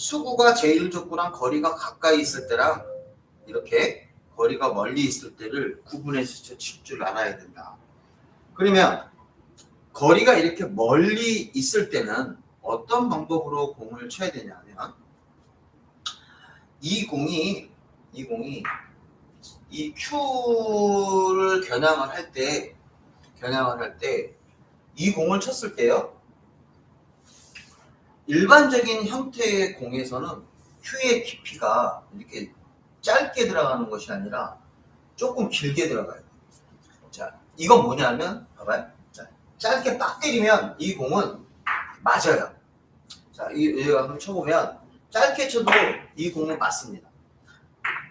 수구가 제1족구랑 거리가 가까이 있을 때랑 이렇게 거리가 멀리 있을 때를 구분해서 칠 줄 알아야 된다. 그러면 거리가 이렇게 멀리 있을 때는 어떤 방법으로 공을 쳐야 되냐면 이 공이 이 Q를 겨냥을 할 때 이 공을 쳤을 때요. 일반적인 형태의 공에서는 Q의 깊이가 이렇게 짧게 들어가는 것이 아니라 조금 길게 들어가요. 자, 이건 뭐냐면 봐봐요. 자, 짧게 빡 때리면 이 공은 맞아요. 자, 이거 한번 쳐보면 짧게 쳐도 이 공은 맞습니다.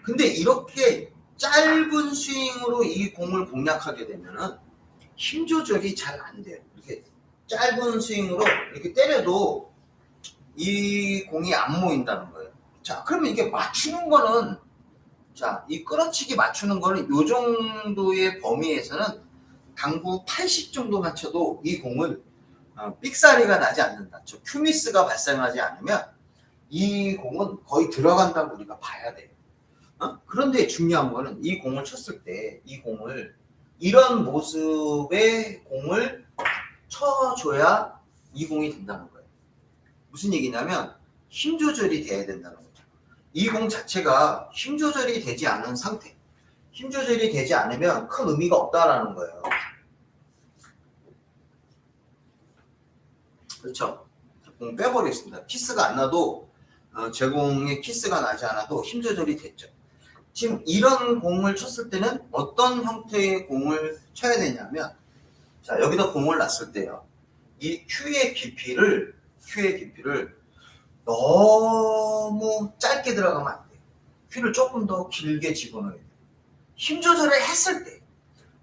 근데 이렇게 짧은 스윙으로 이 공을 공략하게 되면은 힘 조절이 잘 안 돼요. 이렇게 짧은 스윙으로 이렇게 때려도 이 공이 안 모인다는 거예요. 자, 그러면 이게 맞추는 거는 자, 이 끌어치기 맞추는 거는 이 정도의 범위에서는 당구 80 정도만 쳐도 이 공은 삑사리가 나지 않는다. 저 큐미스가 발생하지 않으면 이 공은 거의 들어간다고 우리가 봐야 돼요. 그런데 중요한 거는 이 공을 쳤을 때 이 공을 이런 모습의 공을 쳐줘야 이 공이 된다는 거예요. 무슨 얘기냐면 힘 조절이 돼야 된다는 거죠. 이 공 자체가 힘 조절이 되지 않은 상태. 힘 조절이 되지 않으면 큰 의미가 없다라는 거예요. 그렇죠? 공 빼버리겠습니다. 키스가 안 나도 제공에 키스가 나지 않아도 힘 조절이 됐죠. 지금 이런 공을 쳤을 때는 어떤 형태의 공을 쳐야 되냐면 자, 여기다 공을 놨을 때요. 이 Q의 깊이를 너무 짧게 들어가면 안 돼요. Q를 조금 더 길게 집어넣어야 돼요. 힘 조절을 했을 때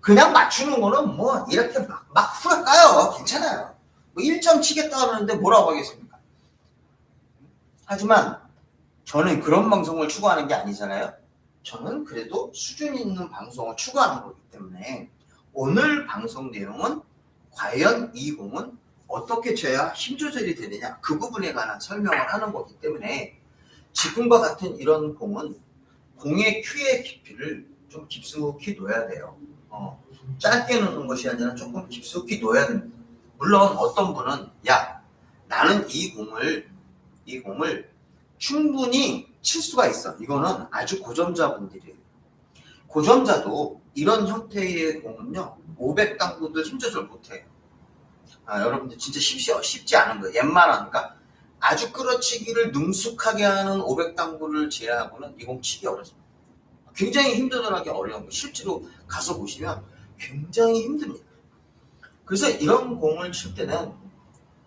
그냥 맞추는 거는 뭐 이렇게 막 후려까요. 괜찮아요. 뭐 1점 치겠다 그러는데 뭐라고 하겠습니까? 하지만 저는 그런 방송을 추구하는 게 아니잖아요. 저는 그래도 수준 있는 방송을 추구하는 거기 때문에 오늘 방송 내용은 과연 이 공은 어떻게 쳐야 힘 조절이 되느냐 그 부분에 관한 설명을 하는 거기 때문에 지금과 같은 이런 공은 공의 Q의 깊이를 좀 깊숙이 놓아야 돼요. 짧게 놓는 것이 아니라 조금 깊숙이 놓아야 됩니다. 물론 어떤 분은 야 나는 이 공을 충분히 칠 수가 있어. 이거는 아주 고점자분들이에요. 고점자도 이런 형태의 공은요 500당구들 힘 조절 못해요. 여러분들 진짜 쉽지 않은 거예요. 웬만하니까 아주 끌어치기를 능숙하게 하는 500당구를 제외하고는 이 공 치기 어렵습니다. 굉장히 힘 조절하기 어려운 거예요. 실제로 가서 보시면 굉장히 힘듭니다. 그래서 이런 공을 칠 때는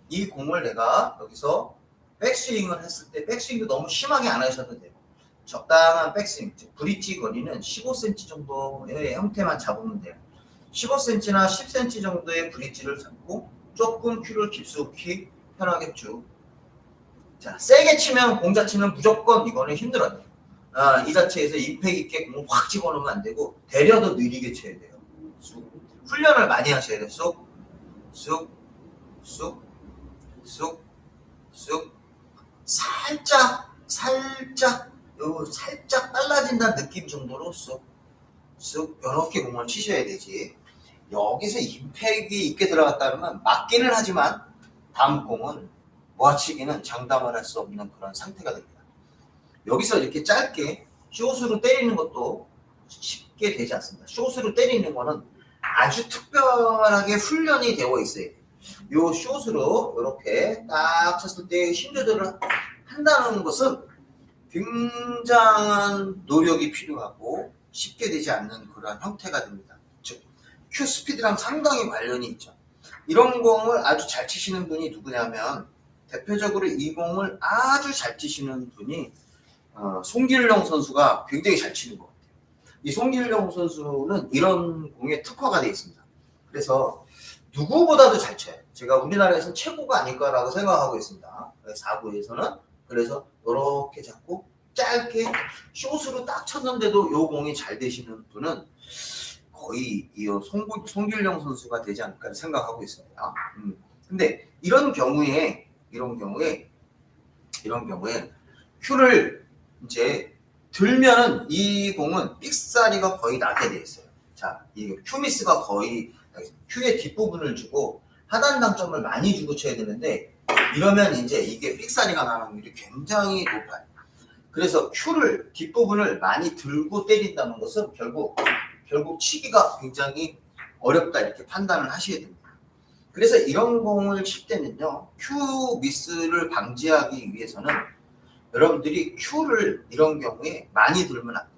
이 공을 내가 여기서 백스윙을 했을 때 백스윙도 너무 심하게 안 하셔도 돼요. 적당한 백스윙, 즉 브릿지 거리는 15cm 정도의 형태만 잡으면 돼요. 15cm나 10cm 정도의 브릿지를 잡고 조금 큐를 깊숙이 편하게 쭉. 자, 세게 치면 공 자체는 무조건 이거는 힘들어요. 이 자체에서 임팩 있게 공을 확 집어넣으면 안 되고 대려도 느리게 쳐야 돼요. 쑥. 훈련을 많이 하셔야 돼요. 쑥, 쑥, 쑥, 쑥, 쑥. 살짝 빨라진다는 느낌 정도로 쑥 이렇게 공을 치셔야 되지. 여기서 임팩이 있게 들어갔다면 맞기는 하지만 다음 공은 모아치기는 장담을 할 수 없는 그런 상태가 됩니다. 여기서 이렇게 짧게 숏으로 때리는 것도 쉽게 되지 않습니다. 숏으로 때리는 거는 아주 특별하게 훈련이 되어 있어요. 요 숏으로 이렇게 딱 쳤을 때 힘 조절을 한다는 것은 굉장한 노력이 필요하고 쉽게 되지 않는 그런 형태가 됩니다. 즉 Q 스피드랑 상당히 관련이 있죠. 이런 공을 아주 잘 치시는 분이 누구냐면 대표적으로 이 공을 아주 잘 치시는 분이 송길령 선수가 굉장히 잘 치는 것 같아요. 이 송길령 선수는 이런 공에 특화가 되어 있습니다. 그래서 누구보다도 잘 쳐요. 제가 우리나라에서는 최고가 아닐까라고 생각하고 있습니다. 4구에서는. 그래서 이렇게 잡고 짧게 숏으로 딱 쳤는데도 요 공이 잘 되시는 분은 거의 이 송길령 선수가 되지 않을까 생각하고 있습니다. 근데 이런 경우에 큐를 이제 들면은 이 공은 삑사리가 거의 나게 돼 있어요. 자, 이 큐미스가 거의 큐의 뒷부분을 주고 하단 당점을 많이 주고 쳐야 되는데 이러면 이제 이게 삑사리가 나는 확률이 굉장히 높아요. 그래서 큐를 뒷부분을 많이 들고 때린다는 것은 결국 치기가 굉장히 어렵다 이렇게 판단을 하셔야 됩니다. 그래서 이런 공을 칠 때는요, 큐 미스를 방지하기 위해서는 여러분들이 큐를 이런 경우에 많이 들면 안 돼요.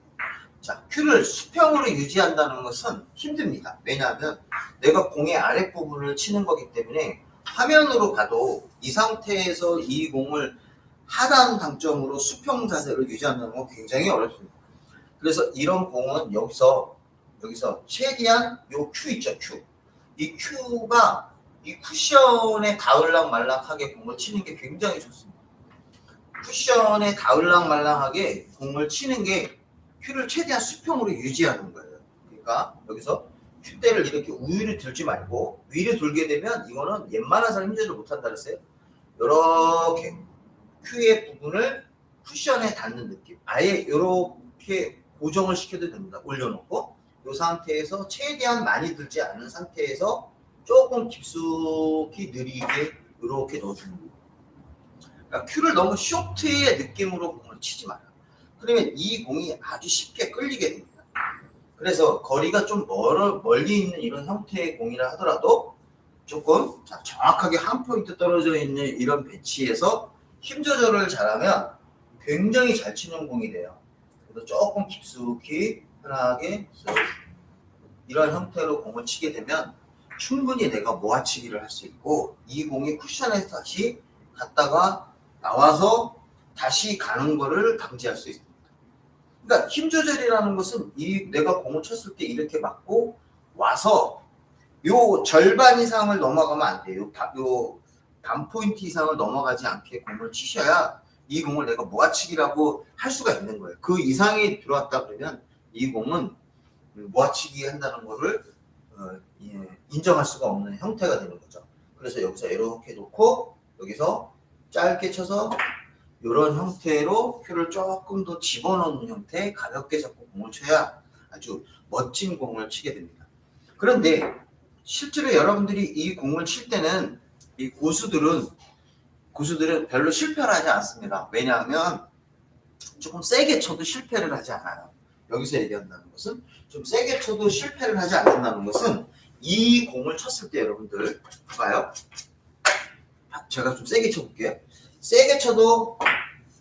자, 큐를 수평으로 유지한다는 것은 힘듭니다. 왜냐하면 내가 공의 아랫부분을 치는 거기 때문에 화면으로 봐도 이 상태에서 이 공을 하단 당점으로 수평 자세를 유지한다는 건 굉장히 어렵습니다. 그래서 이런 공은 여기서 최대한 요 큐 있죠, 큐. 이 큐가 이 쿠션에 닿을락말락하게 공을 치는 게 굉장히 좋습니다. 쿠션에 닿을락말락하게 공을 치는 게 큐를 최대한 수평으로 유지하는 거예요. 그러니까 여기서 큐대를 이렇게 위로 들지 말고 위로 들게 되면 이거는 웬만한 사람 힘들지 못한다 그랬어요. 이렇게 큐의 부분을 쿠션에 닿는 느낌. 아예 이렇게 고정을 시켜도 됩니다. 올려놓고 이 상태에서 최대한 많이 들지 않은 상태에서 조금 깊숙이 느리게 이렇게 넣어주는 거예요. 그러니까 큐를 너무 쇼트의 느낌으로 공을 치지 마요. 그러면 이 공이 아주 쉽게 끌리게 됩니다. 그래서 거리가 좀 멀리 있는 이런 형태의 공이라 하더라도 조금 정확하게 한 포인트 떨어져 있는 이런 배치에서 힘 조절을 잘하면 굉장히 잘 치는 공이 돼요. 그래서 조금 깊숙이 편하게 이런 형태로 공을 치게 되면 충분히 내가 모아치기를 할 수 있고 이 공이 쿠션에서 다시 갔다가 나와서 다시 가는 거를 방지할 수 있습니다. 그러니까 힘 조절이라는 것은 내가 공을 쳤을 때 이렇게 맞고 와서 요 절반 이상을 넘어가면 안 돼요. 요 반 포인트 이상을 넘어가지 않게 공을 치셔야 이 공을 내가 모아치기라고 할 수가 있는 거예요. 그 이상이 들어왔다 그러면 이 공은 모아치기 한다는 거를 인정할 수가 없는 형태가 되는 거죠. 그래서 여기서 이렇게 놓고 여기서 짧게 쳐서 이런 형태로 큐를 조금 더 집어넣는 형태, 가볍게 잡고 공을 쳐야 아주 멋진 공을 치게 됩니다. 그런데 실제로 여러분들이 이 공을 칠 때는 이 고수들은 별로 실패를 하지 않습니다. 왜냐하면 조금 세게 쳐도 실패를 하지 않아요. 여기서 얘기한다는 것은 좀 세게 쳐도 실패를 하지 않는다는 것은 이 공을 쳤을 때 여러분들 봐요. 제가 좀 세게 쳐볼게요. 세게 쳐도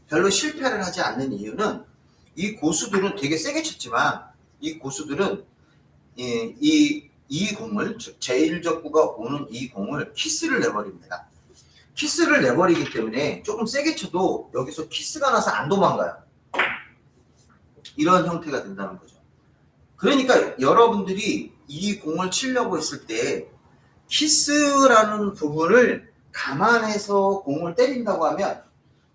별로 실패를 하지 않는 이유는 이 고수들은 되게 세게 쳤지만 이 고수들은 이 공을 즉 제1적구가 오는 이 공을 키스를 내버립니다. 키스를 내버리기 때문에 조금 세게 쳐도 여기서 키스가 나서 안 도망가요. 이런 형태가 된다는 거죠. 그러니까 여러분들이 이 공을 치려고 했을 때 키스라는 부분을 감안해서 공을 때린다고 하면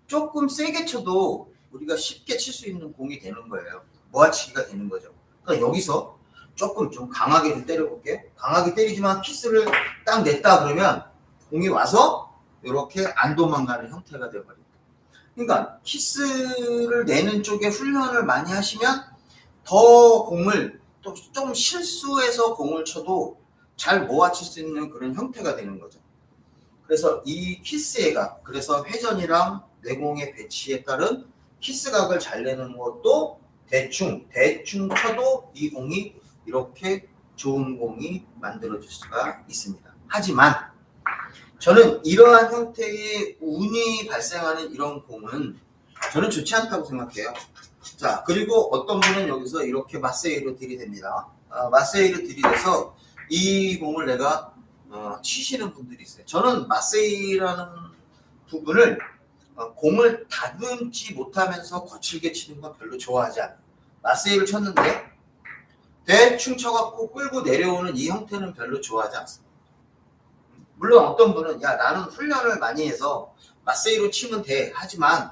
조금 세게 쳐도 우리가 쉽게 칠 수 있는 공이 되는 거예요. 모아치기가 되는 거죠. 그러니까 여기서 조금 좀 강하게 좀 때려볼게요. 강하게 때리지만 키스를 딱 냈다 그러면 공이 와서 이렇게 안 도망가는 형태가 되어버립니다. 그러니까 키스를 내는 쪽에 훈련을 많이 하시면 더 공을 또 좀 실수해서 공을 쳐도 잘 모아칠 수 있는 그런 형태가 되는 거죠. 그래서 이 키스의 각, 그래서 회전이랑 내공의 배치에 따른 키스각을 잘 내는 것도 대충 쳐도 이 공이 이렇게 좋은 공이 만들어질 수가 있습니다. 하지만 저는 이러한 형태의 운이 발생하는 이런 공은 저는 좋지 않다고 생각해요. 자, 그리고 어떤 분은 여기서 이렇게 마세이로 들이댑니다. 마세이로 들이대서 이 공을 내가 치시는 분들이 있어요. 저는 마세이라는 부분을 공을 다듬지 못하면서 거칠게 치는 건 별로 좋아하지 않아요. 마세이를 쳤는데 대충 쳐갖고 끌고 내려오는 이 형태는 별로 좋아하지 않습니다. 물론 어떤 분은 야 나는 훈련을 많이 해서 마세이로 치면 돼 하지만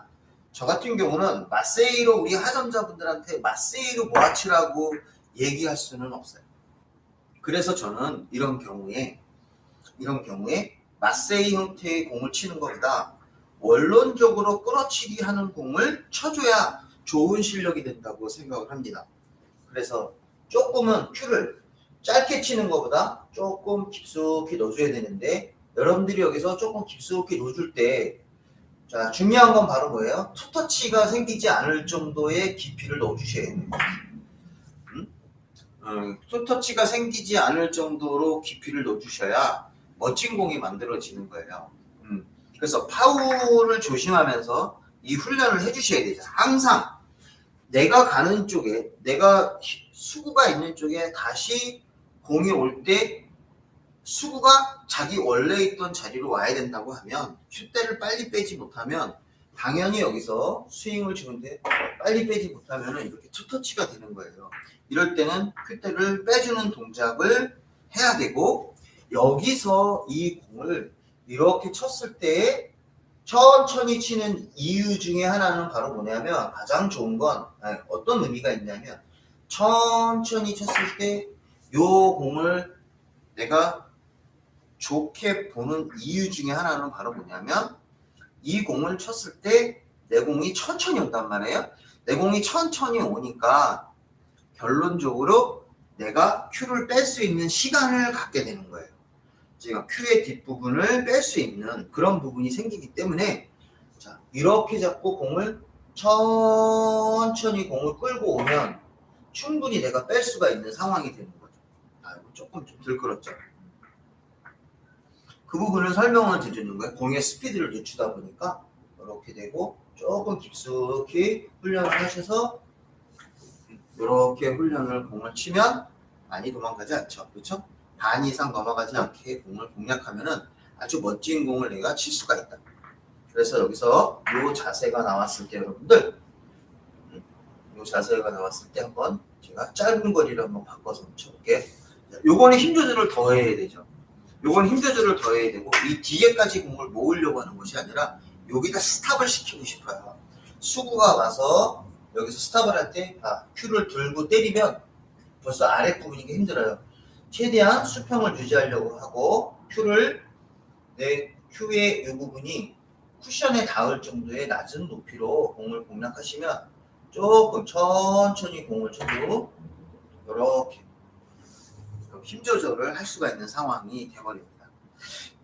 저 같은 경우는 마세이로 우리 하점자분들한테 마세이로 모아치라고 얘기할 수는 없어요. 그래서 저는 이런 경우에 마세이 형태의 공을 치는 것보다 원론적으로 끌어치기 하는 공을 쳐줘야 좋은 실력이 된다고 생각을 합니다. 그래서 조금은 큐를 짧게 치는 것보다 조금 깊숙이 넣어줘야 되는데, 여러분들이 여기서 조금 깊숙이 넣어줄 때, 자, 중요한 건 바로 뭐예요? 투터치가 생기지 않을 정도의 깊이를 넣어주셔야 됩니다. 투터치가 생기지 않을 정도로 깊이를 넣어주셔야 멋진 공이 만들어지는 거예요. 그래서 파울을 조심하면서 이 훈련을 해주셔야 되죠. 항상 내가 가는 쪽에, 내가 수구가 있는 쪽에 다시 공이 올 때 수구가 자기 원래 있던 자리로 와야 된다고 하면, 큐대를 빨리 빼지 못하면 당연히 여기서 스윙을 주는데 빨리 빼지 못하면 이렇게 투터치가 되는 거예요. 이럴 때는 큐대를 빼주는 동작을 해야 되고, 여기서 이 공을 이렇게 쳤을 때 천천히 치는 이유 중에 하나는 바로 뭐냐면, 가장 좋은 건 어떤 의미가 있냐면, 천천히 쳤을 때 요 공을 내가 좋게 보는 이유 중에 하나는 바로 뭐냐면, 이 공을 쳤을 때 내 공이 천천히 온단 말이에요. 내 공이 천천히 오니까 결론적으로 내가 큐를 뺄 수 있는 시간을 갖게 되는 거예요. 제가 큐의 뒷부분을 뺄 수 있는 그런 부분이 생기기 때문에, 자, 이렇게 잡고 공을 천천히 공을 끌고 오면 충분히 내가 뺄 수가 있는 상황이 되는 거죠. 조금 좀 들끓었죠. 그 부분을 설명을 드리는 거예요. 공의 스피드를 늦추다 보니까 이렇게 되고, 조금 깊숙이 훈련을 하셔서 이렇게 훈련을 공을 치면 많이 도망가지 않죠. 그렇죠? 반 이상 넘어가지 않게 공을 공략하면은 아주 멋진 공을 내가 칠 수가 있다. 그래서 여기서 이 자세가 나왔을 때, 여러분들, 이 자세가 나왔을 때 한번 제가 짧은 거리를 한번 바꿔서 쳐볼게요. 요거는 힘 조절을 더 해야 되죠. 요건 힘 조절을 더 해야 되고, 이 뒤에까지 공을 모으려고 하는 것이 아니라 여기다 스탑을 시키고 싶어요. 수구가 와서 여기서 스탑을 할 때 큐를 들고 때리면 벌써 아랫부분이 힘들어요. 최대한 수평을 유지하려고 하고, 큐를 내 큐의 이 부분이 쿠션에 닿을 정도의 낮은 높이로 공을 공략하시면 조금 천천히 공을 쳐도 이렇게 힘 조절을 할 수가 있는 상황이 되어버립니다.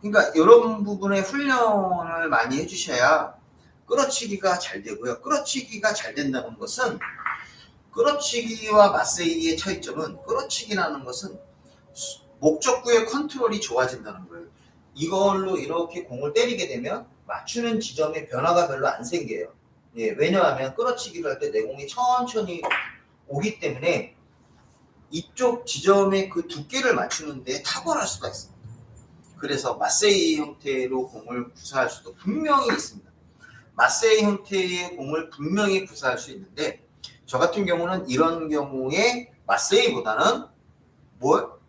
그러니까 이런 부분에 훈련을 많이 해주셔야 끌어치기가 잘 되고요. 끌어치기가 잘 된다는 것은, 끌어치기와 맞세이의 차이점은, 끌어치기라는 것은 목적구의 컨트롤이 좋아진다는 거예요. 이걸로 이렇게 공을 때리게 되면 맞추는 지점의 변화가 별로 안 생겨요. 예, 왜냐하면 끌어치기를 할 때 내 공이 천천히 오기 때문에 이쪽 지점의 그 두께를 맞추는 데 탁월할 수가 있습니다. 그래서 마세이 형태로 공을 구사할 수도 분명히 있습니다. 마세이 형태의 공을 분명히 구사할 수 있는데, 저 같은 경우는 이런 경우에 마세이보다는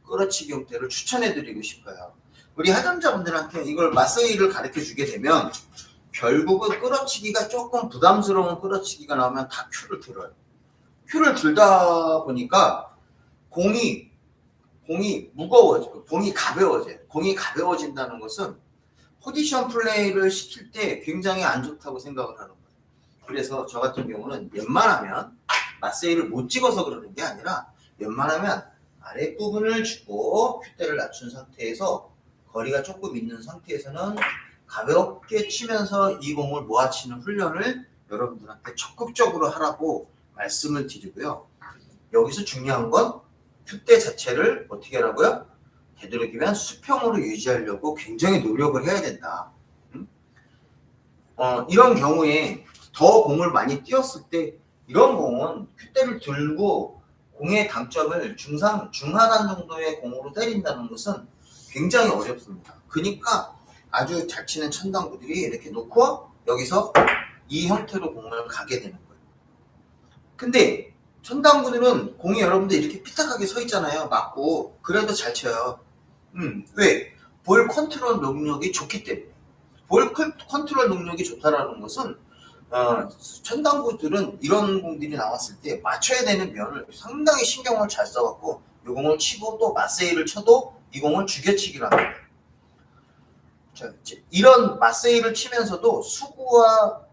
끌어치기 형태를 추천해드리고 싶어요. 우리 하점자분들한테 이걸 마세이를 가르쳐 주게 되면 결국은 끌어치기가 조금 부담스러운 끌어치기가 나오면 다 큐를 들어요. 큐를 들다 보니까 공이 무거워져, 공이 가벼워져요. 공이 가벼워진다는 것은 포지션 플레이를 시킬 때 굉장히 안 좋다고 생각을 하는 거예요. 그래서 저 같은 경우는 웬만하면 마세이를 못 찍어서 그러는 게 아니라, 웬만하면 아랫부분을 주고 큐대를 낮춘 상태에서 거리가 조금 있는 상태에서는 가볍게 치면서 이 공을 모아치는 훈련을 여러분들한테 적극적으로 하라고 말씀을 드리고요. 여기서 중요한 건 큐대 자체를 어떻게 하라고요? 되도록이면 수평으로 유지하려고 굉장히 노력을 해야 된다. 이런 경우에 더 공을 많이 띄웠을 때, 이런 공은 큐대를 들고 공의 당점을 중하단 정도의 공으로 때린다는 것은 굉장히 어렵습니다. 그러니까 아주 잘 치는 천당구들이 이렇게 놓고 여기서 이 형태로 공을 가게 되는 거예요. 근데 천당구들은 공이 여러분들 이렇게 삐딱하게 서 있잖아요. 맞고. 그래도 잘 쳐요. 왜? 볼 컨트롤 능력이 좋기 때문에. 볼 컨트롤 능력이 좋다라는 것은, 천당구들은 이런 공들이 나왔을 때 맞춰야 되는 면을 상당히 신경을 잘 써갖고 이 공을 치고 또 마세이를 쳐도 이 공을 죽여치기를 합니다. 이런 맞세이를 치면서도 수구와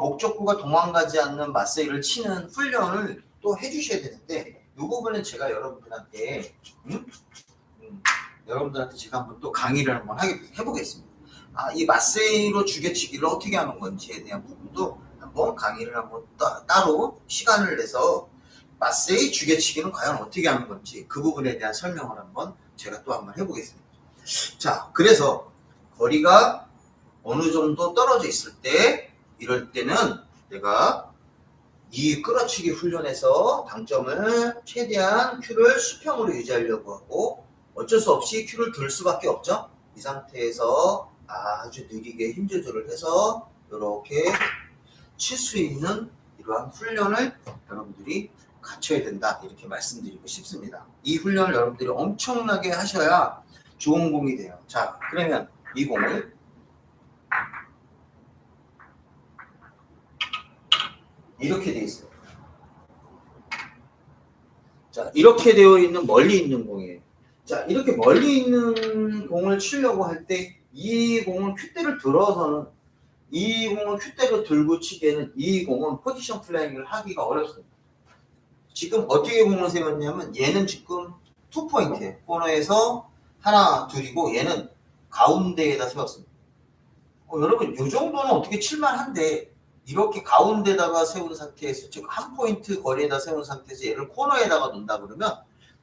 목적구가 도망가지 않는 맞세이를 치는 훈련을 또 해주셔야 되는데 이 부분은 제가 여러분들한테 여러분들한테 제가 한번 또 강의를 한번 해보겠습니다. 이 맞세이로 주게치기를 어떻게 하는 건지에 대한 부분도 한번 강의를 한번 따로 시간을 내서 맞세이 주게치기는 과연 어떻게 하는 건지 그 부분에 대한 설명을 한번 제가 또 한번 해보겠습니다. 자, 그래서 거리가 어느 정도 떨어져 있을 때 이럴 때는 내가 이 끌어치기 훈련에서 당점을 최대한 큐를 수평으로 유지하려고 하고 어쩔 수 없이 큐를 들 수밖에 없죠. 이 상태에서 아주 느리게 힘 조절을 해서 이렇게 칠 수 있는 이러한 훈련을 여러분들이 갖춰야 된다 이렇게 말씀드리고 싶습니다. 이 훈련을 여러분들이 엄청나게 하셔야 좋은 공이 돼요. 자, 그러면 이 공을 이렇게 되어 있어요. 자, 이렇게 되어 있는 멀리 있는 공이에요. 자, 이렇게 멀리 있는 공을 치려고 할 때 이 공을 큐대를 들어서는 이 공을 큐대로 들고 치기에는 이 공은 포지션 플레이를 하기가 어렵습니다. 지금 어떻게 공을 세웠냐면 얘는 지금 2포인트예요. 코너에서 하나, 둘이고 얘는 가운데에다 세웠습니다. 여러분 이 정도는 어떻게 칠만한데 이렇게 가운데다가 세운 상태에서 즉 한 포인트 거리에다 세운 상태에서 얘를 코너에다가 놓는다 그러면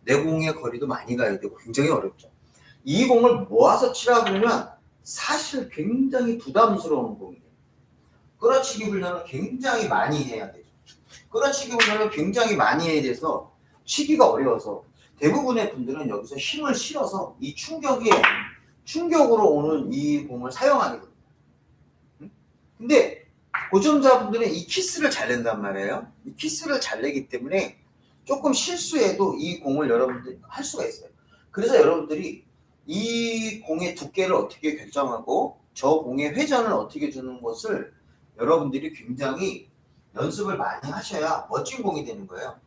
내 공의 거리도 많이 가야 되고 굉장히 어렵죠. 이 공을 모아서 치라 그러면 사실 굉장히 부담스러운 공이에요. 끌어치기 훈련을 굉장히 많이 해야 되죠. 끌어치기 훈련을 굉장히 많이 해야 돼서 치기가 어려워서 대부분의 분들은 여기서 힘을 실어서 이 충격으로 오는 이 공을 사용하게 됩니다. 근데 고점자분들은 이 키스를 잘 낸단 말이에요. 이 키스를 잘 내기 때문에 조금 실수해도 이 공을 여러분들이 할 수가 있어요. 그래서 여러분들이 이 공의 두께를 어떻게 결정하고 저 공의 회전을 어떻게 주는 것을 여러분들이 굉장히 연습을 많이 하셔야 멋진 공이 되는 거예요.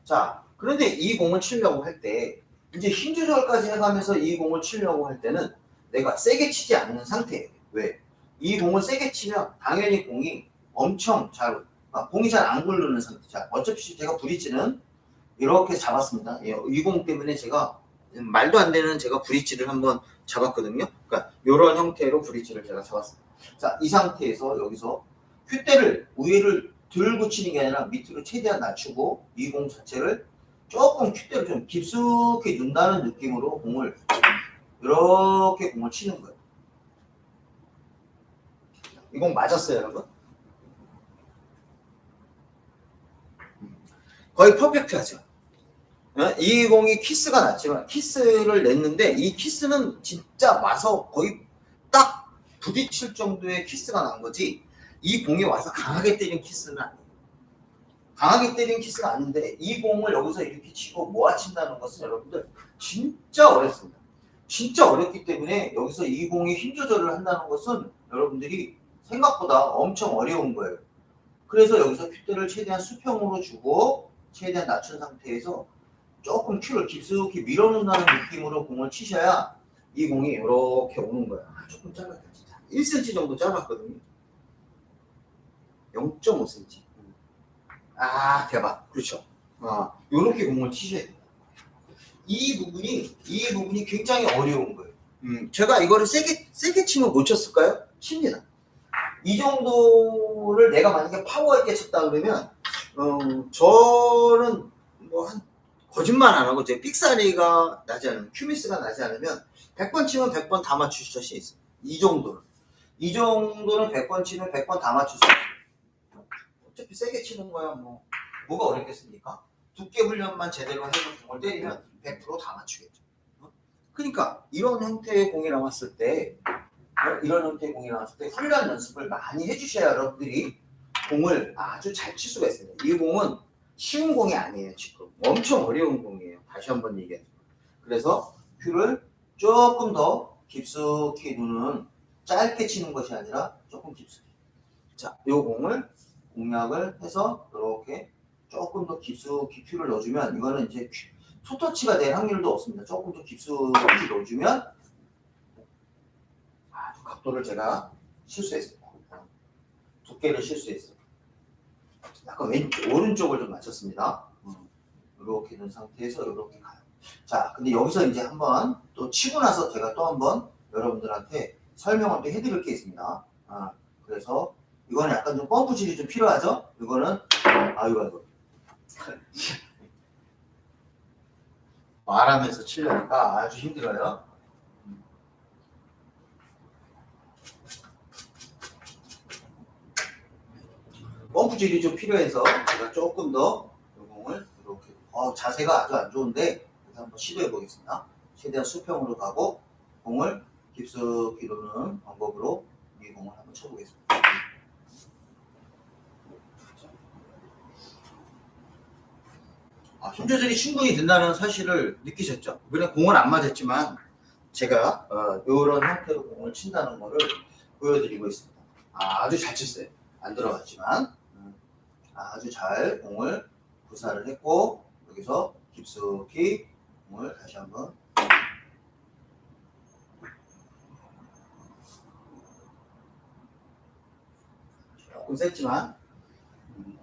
자, 그런데 이 공을 치려고 할 때 이제 힘 조절까지 해가면서 이 공을 치려고 할 때는 내가 세게 치지 않는 상태예요. 왜? 이 공을 세게 치면 당연히 공이 엄청 공이 잘 안 굴르는 상태. 자, 어차피 제가 브릿지는 이렇게 잡았습니다. 이 공 때문에 제가 말도 안 되는 제가 브릿지를 한번 잡았거든요. 그러니까 이런 형태로 브릿지를 제가 잡았습니다. 자, 이 상태에서 여기서 큐대를 위를 들고 치는 게 아니라 밑으로 최대한 낮추고 이 공 자체를 조금 큐대를 좀 깊숙이 둔다는 느낌으로 공을 이렇게 공을 치는 거예요. 이 공 맞았어요, 여러분? 거의 퍼펙트하죠. 이 공이 키스가 났지만 키스를 냈는데 이 키스는 진짜 와서 거의 딱 부딪힐 정도의 키스가 난 거지 이 공이 와서 강하게 때린 키스는 아니에요. 강하게 때린 키스가 아닌데 이 공을 여기서 이렇게 치고 모아친다는 것은 여러분들 진짜 어렵습니다. 진짜 어렵기 때문에 여기서 이 공이 힘 조절을 한다는 것은 여러분들이 생각보다 엄청 어려운 거예요. 그래서 여기서 큐대를 최대한 수평으로 주고 최대한 낮춘 상태에서 조금 큐를 깊숙이 밀어놓는다는 느낌으로 공을 치셔야 이 공이 이렇게 오는 거야. 조금 짧았다 진짜. 1cm 정도 짧았거든요. 0.5cm. 대박. 그렇죠. 이렇게 공을 치셔야 돼요. 이 부분이 굉장히 어려운 거예요. 제가 이거를 세게 치면 못 쳤을까요? 칩니다. 이 정도를 내가 만약에 파워 있게 쳤다 그러면 저는 뭐 한 거짓말 안 하고 제 삑사리가 나지 않으면 큐미스가 나지 않으면 100번 치면 100번 다 맞추실 자신 있어요. 이 정도는 100번 치면 100번 다 맞출 수 있어요. 어차피 세게 치는 거야 뭐가 어렵겠습니까? 두께 훈련만 제대로 해서 공을 때리면 100%다 맞추겠죠. 그러니까 이런 형태의 공이 나왔을 때 훈련 연습을 많이 해주셔야 여러분들이 공을 아주 잘 칠 수가 있습니다. 이 공은 쉬운 공이 아니에요. 지금 엄청 어려운 공이에요. 다시 한번 얘기해요. 그래서 큐를 조금 더 깊숙이 누는 짧게 치는 것이 아니라 조금 깊숙이. 자, 이 공을 공략을 해서 이렇게 조금 더 깊숙이 큐를 넣어주면 이거는 이제 투터치가 될 확률도 없습니다. 조금 더 깊숙이 넣어주면 각도를 제가 실수했어요. 두께를 실수했어요. 약간 오른쪽을 좀 맞췄습니다. 이렇게 된 상태에서 이렇게 가요. 자, 근데 여기서 이제 한번 또 치고 나서 제가 또 한번 여러분들한테 설명을 또 해드릴 게 있습니다. 그래서 이거는 약간 좀 펌프질이 좀 필요하죠? 이거는 이거 말하면서 치려니까 아주 힘들어요. 펌프질이 좀 필요해서 제가 조금 더 이 공을 이렇게 자세가 아주 안 좋은데 한번 시도해 보겠습니다. 최대한 수평으로 가고 공을 깊숙이 놓는 방법으로 이 공을 한번 쳐보겠습니다. 힘 조절이 충분히 된다는 사실을 느끼셨죠? 이번에 공은 안 맞았지만 제가 이런 형태로 공을 친다는 것을 보여드리고 있습니다. 아주 잘 쳤어요. 안 들어갔지만 아주 잘 공을 구사를 했고 여기서 깊숙이 공을 다시 한번 조금 셌지만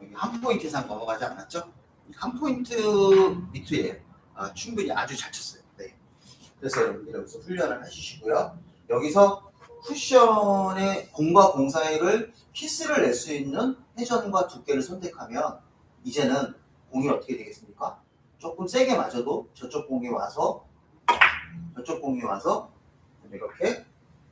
여기 한 포인트 이상 넘어가지 않았죠? 한 포인트 밑에 충분히 아주 잘 쳤어요. 네. 그래서 여러분들 여기서 훈련을 해주시고요. 여기서 쿠션의 공과 공 사이를 키스를 낼 수 있는 회전과 두께를 선택하면 이제는 공이 어떻게 되겠습니까? 조금 세게 맞아도 저쪽 공이 와서 이렇게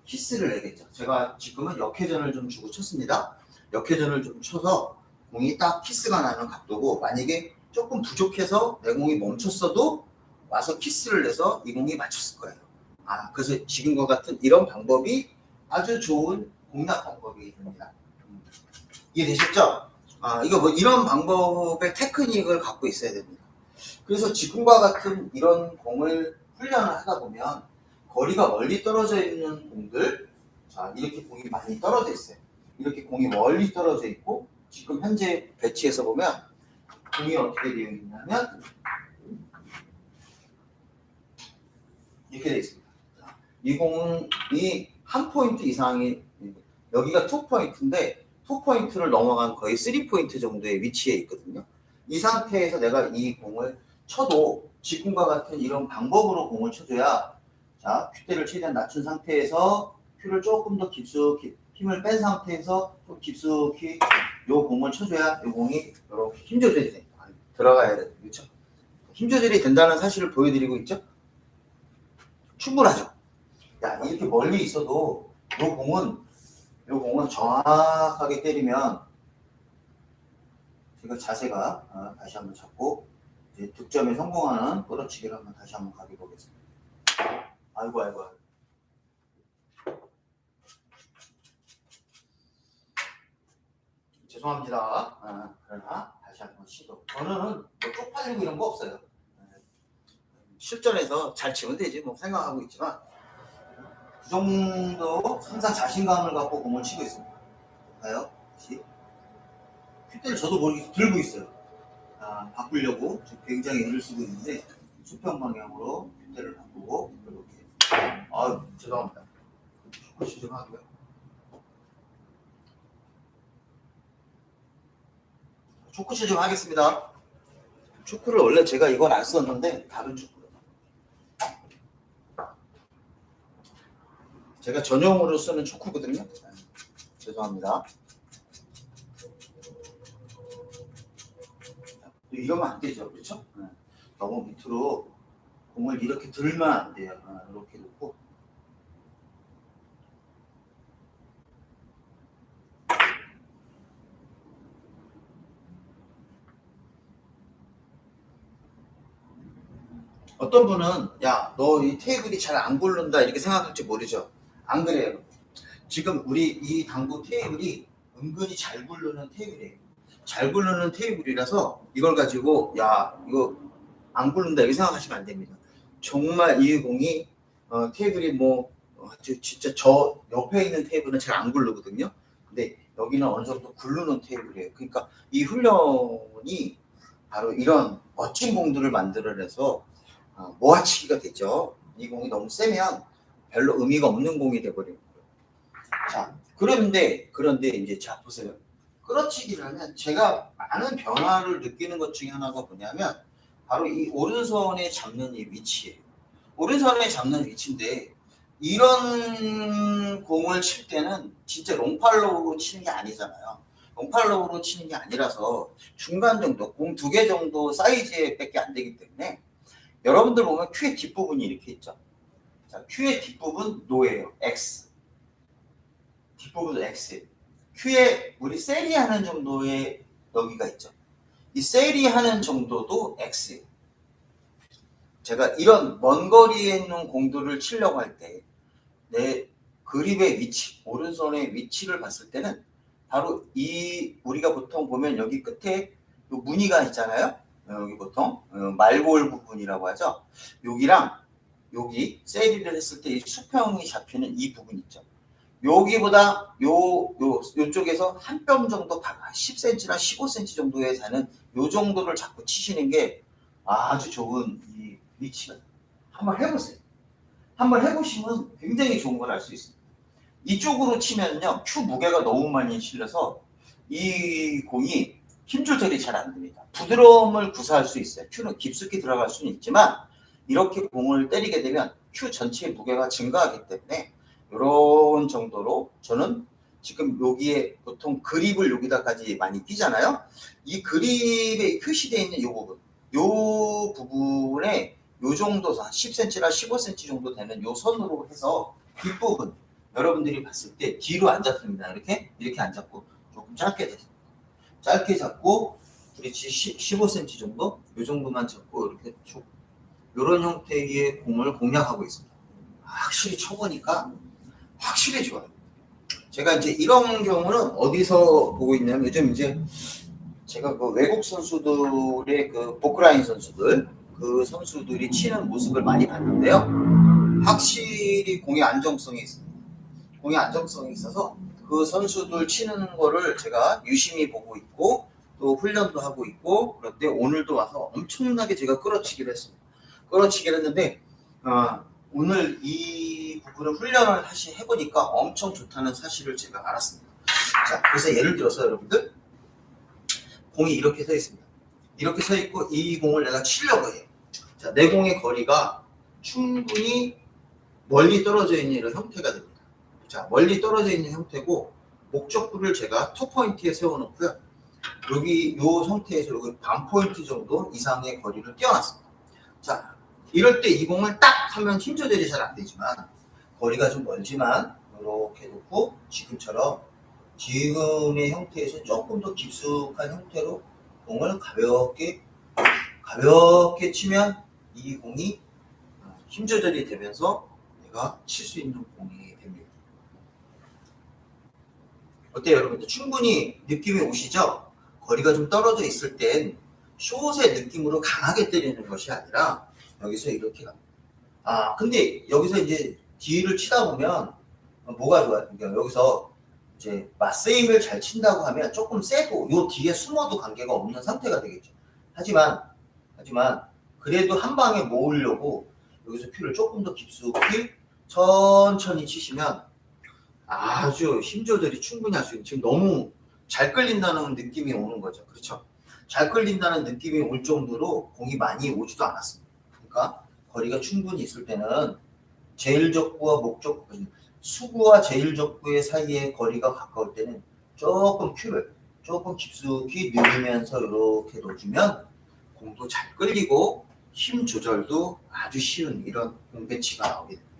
키스를 내겠죠. 제가 지금은 역회전을 좀 주고 쳤습니다. 역회전을 좀 쳐서 공이 딱 키스가 나는 각도고 만약에 조금 부족해서 내 공이 멈췄어도 와서 키스를 내서 이 공이 맞췄을 거예요. 그래서 지금과 같은 이런 방법이 아주 좋은 공략 방법이 됩니다. 이해되셨죠? 이거 뭐 이런 방법의 테크닉을 갖고 있어야 됩니다. 그래서 지금과 같은 이런 공을 훈련을 하다 보면 거리가 멀리 떨어져 있는 공들, 자 이렇게 공이 많이 떨어져 있어요. 이렇게 공이 멀리 떨어져 있고 지금 현재 배치에서 보면 공이 어떻게 되어 있냐면 이렇게 되어 있습니다. 자, 이 공이 한 포인트 이상이 여기가 2포인트인데 2포인트를 넘어간 거의 3포인트 정도의 위치에 있거든요. 이 상태에서 내가 이 공을 쳐도 지금과 같은 이런 방법으로 공을 쳐줘야 자 큐대를 최대한 낮춘 상태에서 큐를 조금 더 깊숙이 힘을 뺀 상태에서 좀 깊숙이 요 공을 쳐줘야 요 공이 이렇게 힘 조절이 돼. 들어가야 돼. 그렇죠? 힘 조절이 된다는 사실을 보여드리고 있죠? 충분하죠? 야, 이렇게 멀리 있어도 요 공은 정확하게 때리면 제가 자세가 다시 한번 잡고 이제 득점에 성공하는 뻗어치기를 한번 다시 한번 가져보겠습니다. 아이고. 죄송합니다. 그러나 다시 한번 시도. 저는 뭐 쪽팔리고 이런 거 없어요. 실전에서 잘 치면 되지 뭐 생각하고 있지만 그 정도 항상 자신감을 갖고 공을 치고 있습니다. 봐요. 다시. 큐대를 저도 모르게 들고 있어요. 바꾸려고 굉장히 애를 쓰고 있는데 수평 방향으로 큐대를 바꾸고 이렇게. 죄송합니다. 조금씩 좀 하고요. 초크치 좀 하겠습니다. 초크를 원래 제가 이건 안 썼는데 다른 초크로. 제가 전용으로 쓰는 초크거든요. 죄송합니다. 이러면 안 되죠, 그렇죠? 너무 밑으로 공을 이렇게 들면 안 돼요. 이렇게 놓고. 어떤 분은 야, 너 이 테이블이 잘 안 굴른다 이렇게 생각할지 모르죠. 안 그래요. 지금 우리 이 당구 테이블이 은근히 잘 굴르는 테이블이에요. 잘 굴르는 테이블이라서 이걸 가지고 야, 이거 안 굴른다 이렇게 생각하시면 안 됩니다. 정말 이 공이 테이블이 진짜 저 옆에 있는 테이블은 잘 안 굴르거든요. 근데 여기는 어느 정도 굴르는 테이블이에요. 그러니까 이 훈련이 바로 이런 멋진 공들을 만들어내서 모아치기가 되죠. 이 공이 너무 세면 별로 의미가 없는 공이 돼버리는 거예요. 자, 그런데 이제 자 보세요. 끌어치기를 하면 제가 많은 변화를 느끼는 것 중에 하나가 뭐냐면 바로 이 오른손에 잡는 이 위치예요. 오른손에 잡는 위치인데 이런 공을 칠 때는 진짜 롱팔로우로 치는 게 아니잖아요. 롱팔로우로 치는 게 아니라서 중간 정도, 공 2개 정도 사이즈에 밖에 안 되기 때문에 여러분들 보면 큐의 뒷부분이 이렇게 있죠. 자, 큐의 뒷부분 노예요. X. 뒷부분 X예요. 큐에 우리 세리하는 정도의 여기가 있죠. 이 세리하는 정도도 X예요. 제가 이런 먼 거리에 있는 공들을 치려고 할 때 내 그립의 위치, 오른손의 위치를 봤을 때는 바로 이 우리가 보통 보면 여기 끝에 요 무늬가 있잖아요. 여기 보통 말골 부분이라고 하죠. 여기랑 여기 세리를 했을 때 이 수평이 잡히는 이 부분 있죠. 여기보다 요쪽에서 한 뼘 정도 10cm나 15cm 정도에 사는 요 정도를 자꾸 치시는 게 아주 좋은 이 위치가. 한번 해보세요. 한번 해보시면 굉장히 좋은 걸 알 수 있습니다. 이쪽으로 치면요, 큐 무게가 너무 많이 실려서 이 공이 힘 조절이 잘 안 됩니다. 부드러움을 구사할 수 있어요. 큐는 깊숙이 들어갈 수는 있지만 이렇게 공을 때리게 되면 큐 전체의 무게가 증가하기 때문에 이런 정도로 저는 지금 여기에 보통 그립을 여기다까지 많이 끼잖아요. 이 그립에 표시되어 있는 이 부분, 이 부분에 요 정도 10cm나 15cm 정도 되는 요 선으로 해서 뒷부분 여러분들이 봤을 때 뒤로 안 잡습니다. 이렇게 안 잡고 조금 짧게 잡습니다. 짧게 잡고 브릿지 15cm 정도 요 정도만 잡고 이렇게 쭉 이런 형태의 공을 공략하고 있습니다. 확실히 쳐보니까 확실히 좋아요. 제가 이제 이런 경우는 어디서 보고 있냐면 요즘 이제 제가 그 외국 선수들의 그 보크라인 선수들 그 선수들이 치는 모습을 많이 봤는데요. 확실히 공의 안정성이 있습니다. 공의 안정성이 있어서 그 선수들 치는 거를 제가 유심히 보고 있고 또 훈련도 하고 있고 그런데 오늘도 와서 엄청나게 제가 끌어치기를 했습니다. 끌어치기를 했는데 오늘 이 부분을 훈련을 해보니까 엄청 좋다는 사실을 제가 알았습니다. 자, 그래서 예를 들어서 여러분들 공이 이렇게 서 있습니다. 이렇게 서 있고 이 공을 내가 치려고 해요. 자, 내 공의 거리가 충분히 멀리 떨어져 있는 이런 형태가 됩니다. 자, 멀리 떨어져 있는 형태고 목적구를 제가 투 포인트에 세워놓고요. 여기 요 상태에서 여기 반 포인트 정도 이상의 거리를 띄워놨습니다. 자, 이럴 때 이 공을 딱 하면 힘 조절이 잘 안 되지만 거리가 좀 멀지만 이렇게 놓고 지금처럼 지금의 형태에서 조금 더 깊숙한 형태로 공을 가볍게 치면 이 공이 힘 조절이 되면서 내가 칠 수 있는 공이 됩니다. 어때요, 여러분들? 충분히 느낌이 오시죠? 거리가 좀 떨어져 있을 땐 숏의 느낌으로 강하게 때리는 것이 아니라 여기서 이렇게 갑니다. 근데 여기서 이제 뒤를 치다 보면 뭐가 좋아요? 그러니까 여기서 이제 맞세임을 잘 친다고 하면 조금 세도 요 뒤에 숨어도 관계가 없는 상태가 되겠죠. 하지만 그래도 한 방에 모으려고 여기서 큐를 조금 더 깊숙이 천천히 치시면 아주 힘 조절이 충분히 할 수 있는, 지금 너무 잘 끌린다는 느낌이 오는 거죠. 그렇죠? 잘 끌린다는 느낌이 올 정도로 공이 많이 오지도 않았습니다. 그러니까 거리가 충분히 있을 때는 제일적구와 목적구, 수구와 제일적구의 사이의 거리가 가까울 때는 조금 큐를 조금 깊숙이 늘리면서 이렇게 넣어주면 공도 잘 끌리고 힘 조절도 아주 쉬운 이런 공 배치가 나오게 됩니다.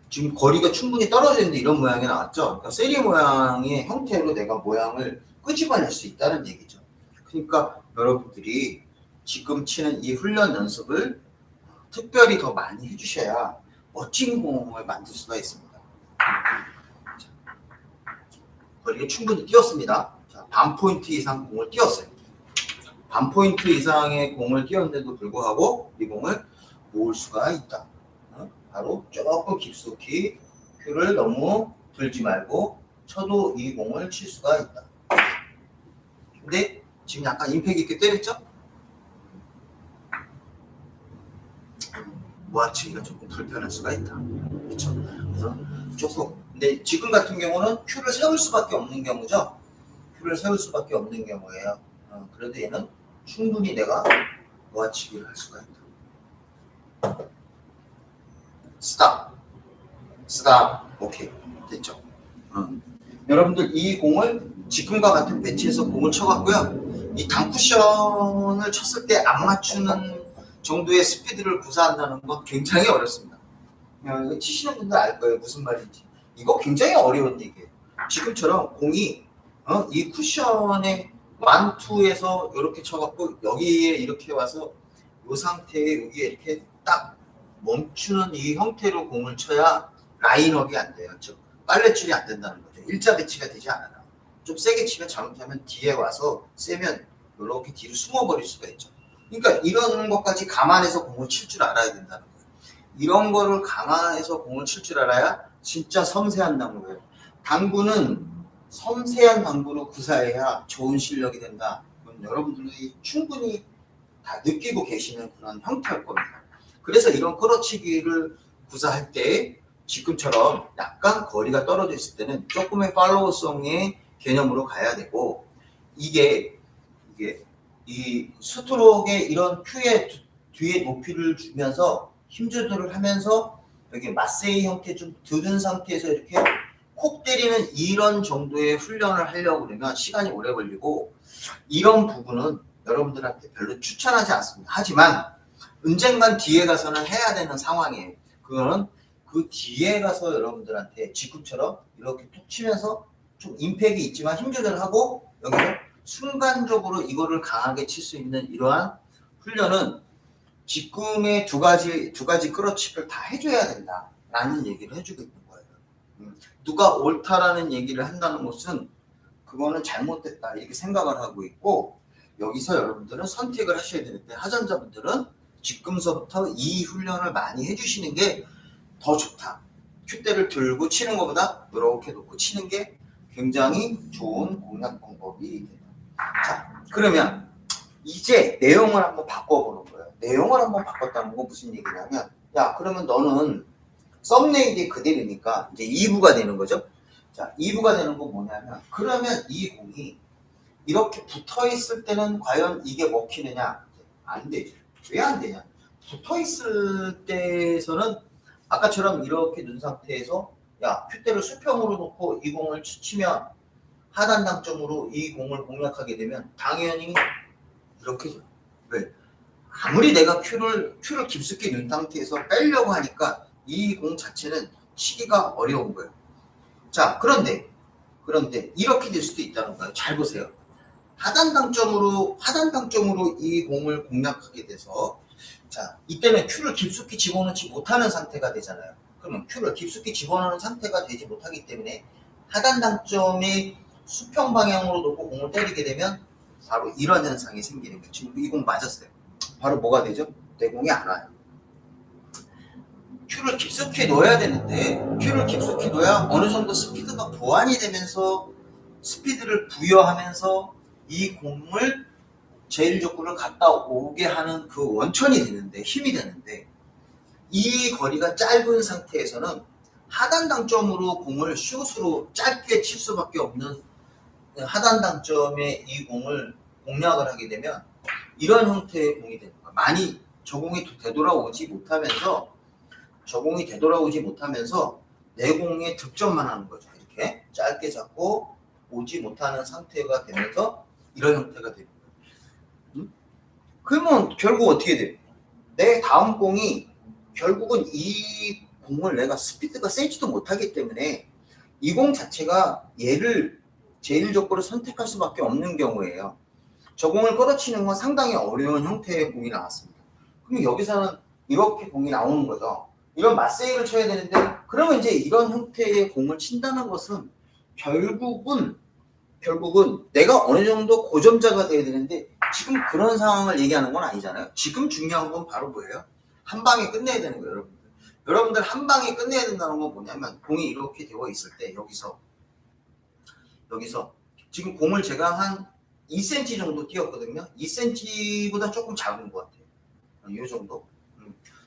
지금 거리가 충분히 떨어져 있는데 이런 모양이 나왔죠. 그러니까 세리 모양의 형태로 내가 모양을 끄집어낼 수 있다는 얘기죠. 그러니까 여러분들이 지금 치는 이 훈련 연습을 특별히 더 많이 해주셔야 멋진 공을 만들 수가 있습니다. 거리가 충분히 띄었습니다. 자, 반 포인트 이상 공을 띄었어요. 반 포인트 이상의 공을 띄었는데도 불구하고 이 공을 모을 수가 있다. 바로 조금 깊숙이 큐를 너무 들지 말고 쳐도 이 공을 칠 수가 있다. 근데 지금 약간 임팩 있게 때렸죠? 모아치기가 조금 불편할 수가 있다. 그렇죠? 그래서 조금 근데 지금 같은 경우는 큐를 세울 수밖에 없는 경우죠. 큐를 세울 수밖에 없는 경우예요. 그래도 얘는 충분히 내가 놓아치기를 할 수가 있다. 스탑. 스탑. 오케이. 됐죠. 여러분들 이 공을 지금과 같은 배치에서 공을 쳐갖고요. 이 당쿠션을 쳤을 때 안 맞추는 정도의 스피드를 구사한다는 건 굉장히 어렵습니다. 이거 치시는 분들 알 거예요. 무슨 말인지. 이거 굉장히 어려운 얘기예요. 지금처럼 공이 이 쿠션의 완투에서 이렇게 쳐갖고 여기에 이렇게 와서 이 상태에 여기에 이렇게 딱 멈추는 이 형태로 공을 쳐야 라인업이 안 돼요. 즉 빨래줄이 안 된다는 거죠. 일자 배치가 되지 않아요. 좀 세게 치면 잘못하면 뒤에 와서 세면 이렇게 뒤로 숨어버릴 수가 있죠. 그러니까 이런 것까지 감안해서 공을 칠 줄 알아야 된다는 거예요. 이런 거를 감안해서 공을 칠 줄 알아야 진짜 섬세한 당구예요. 당구는 섬세한 당구로 구사해야 좋은 실력이 된다. 그건 여러분들이 충분히 다 느끼고 계시는 그런 형태일 겁니다. 그래서 이런 끌어치기를 구사할 때 지금처럼 약간 거리가 떨어져 있을 때는 조금의 팔로우성의 개념으로 가야 되고, 이게 이 스트로크의 이런 큐의 뒤에 높이를 주면서 힘 조절을 하면서 여기 마세이 형태 좀 들은 상태에서 이렇게 콕 때리는 이런 정도의 훈련을 하려고 그러면 시간이 오래 걸리고, 이런 부분은 여러분들한테 별로 추천하지 않습니다. 하지만 언젠간 뒤에 가서는 해야 되는 상황이에요. 그거는 그 뒤에 가서 여러분들한테 지금처럼 이렇게 툭 치면서 좀 임팩이 있지만 힘 조절하고 여기서 순간적으로 이거를 강하게 칠 수 있는 이러한 훈련은 지금의 두 가지 끌어치기를 다 해줘야 된다라는 얘기를 해주고 있는 거예요. 누가 옳다라는 얘기를 한다는 것은 그거는 잘못됐다 이렇게 생각을 하고 있고, 여기서 여러분들은 선택을 하셔야 되는데, 하전자분들은 지금서부터 이 훈련을 많이 해주시는 게 더 좋다. 큐대를 들고 치는 것보다 이렇게 놓고 치는 게 굉장히 좋은 공략 방법이 됩니다. 자, 그러면 이제 내용을 한번 바꿔보는 거예요. 내용을 한번 바꿨다는 건 무슨 얘기냐면, 야, 그러면 너는 썸네일이 그대로니까 이제 2부가 되는 거죠. 자, 2부가 되는 건 뭐냐면, 그러면 이 공이 이렇게 붙어 있을 때는 과연 이게 먹히느냐? 안 되죠. 왜 안 되냐? 붙어 있을 때에서는 아까처럼 이렇게 눈 상태에서 야, 큐대를 수평으로 놓고 이 공을 치면 하단 당점으로 이 공을 공략하게 되면 당연히 이렇게, 왜? 아무리 내가 큐를 깊숙이 눈 상태에서 빼려고 하니까 이 공 자체는 치기가 어려운 거예요. 자, 그런데 이렇게 될 수도 있다는 거예요. 잘 보세요. 하단 당점으로 이 공을 공략하게 돼서, 자, 이때는 큐를 깊숙이 집어넣지 못하는 상태가 되잖아요. 그러면 큐를 깊숙이 집어넣는 상태가 되지 못하기 때문에 하단 당점의 수평 방향으로 놓고 공을 때리게 되면 바로 이런 현상이 생기는 거예요. 지금 이 공 맞았어요. 바로 뭐가 되죠? 내 공이 안 와요. 큐를 깊숙이 넣어야 되는데, 큐를 깊숙이 넣어야 어느 정도 스피드가 보완이 되면서 스피드를 부여하면서 이 공을 제일 적구를 갔다 오게 하는 그 원천이 되는데, 힘이 되는데, 이 거리가 짧은 상태에서는 하단 당점으로 공을 슛으로 짧게 칠 수밖에 없는 하단 당점에 이 공을 공략을 하게 되면 이런 형태의 공이 되는 거야. 많이 저공이 되돌아오지 못하면서 내 공에 득점만 하는 거죠. 이렇게 짧게 잡고 오지 못하는 상태가 되면서 이런 형태가 됩니다. 그러면 결국 어떻게 돼요? 내 다음 공이 결국은 이 공을 내가 스피드가 세지도 못하기 때문에 이 공 자체가 얘를 제일 적으로 선택할 수밖에 없는 경우예요. 저 공을 끌어치는 건 상당히 어려운 형태의 공이 나왔습니다. 그럼 여기서는 이렇게 공이 나오는 거죠. 이런 마세이를 쳐야 되는데, 그러면 이제 이런 형태의 공을 친다는 것은 결국은 내가 어느 정도 고점자가 돼야 되는데, 지금 그런 상황을 얘기하는 건 아니잖아요. 지금 중요한 건 바로 뭐예요? 한 방에 끝내야 되는 거예요, 여러분들. 여러분들 한 방에 끝내야 된다는 건 뭐냐면, 공이 이렇게 되어 있을 때 여기서 지금 공을 제가 한 2cm 정도 띄었거든요. 2cm보다 조금 작은 것 같아요. 이 정도.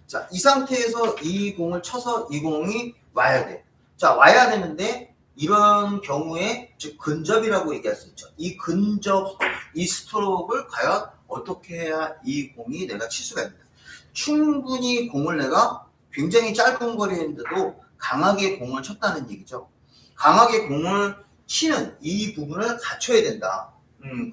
자, 이 상태에서 이 공을 쳐서 이 공이 와야 돼. 자, 와야 되는데 이런 경우에 즉 근접이라고 얘기할 수 있죠. 이 근접, 이 스트로크를 과연 어떻게 해야 이 공이 내가 칠 수가 있냐. 충분히 공을 내가 굉장히 짧은 거리인데도 강하게 공을 쳤다는 얘기죠. 강하게 공을 치는 이 부분을 갖춰야 된다.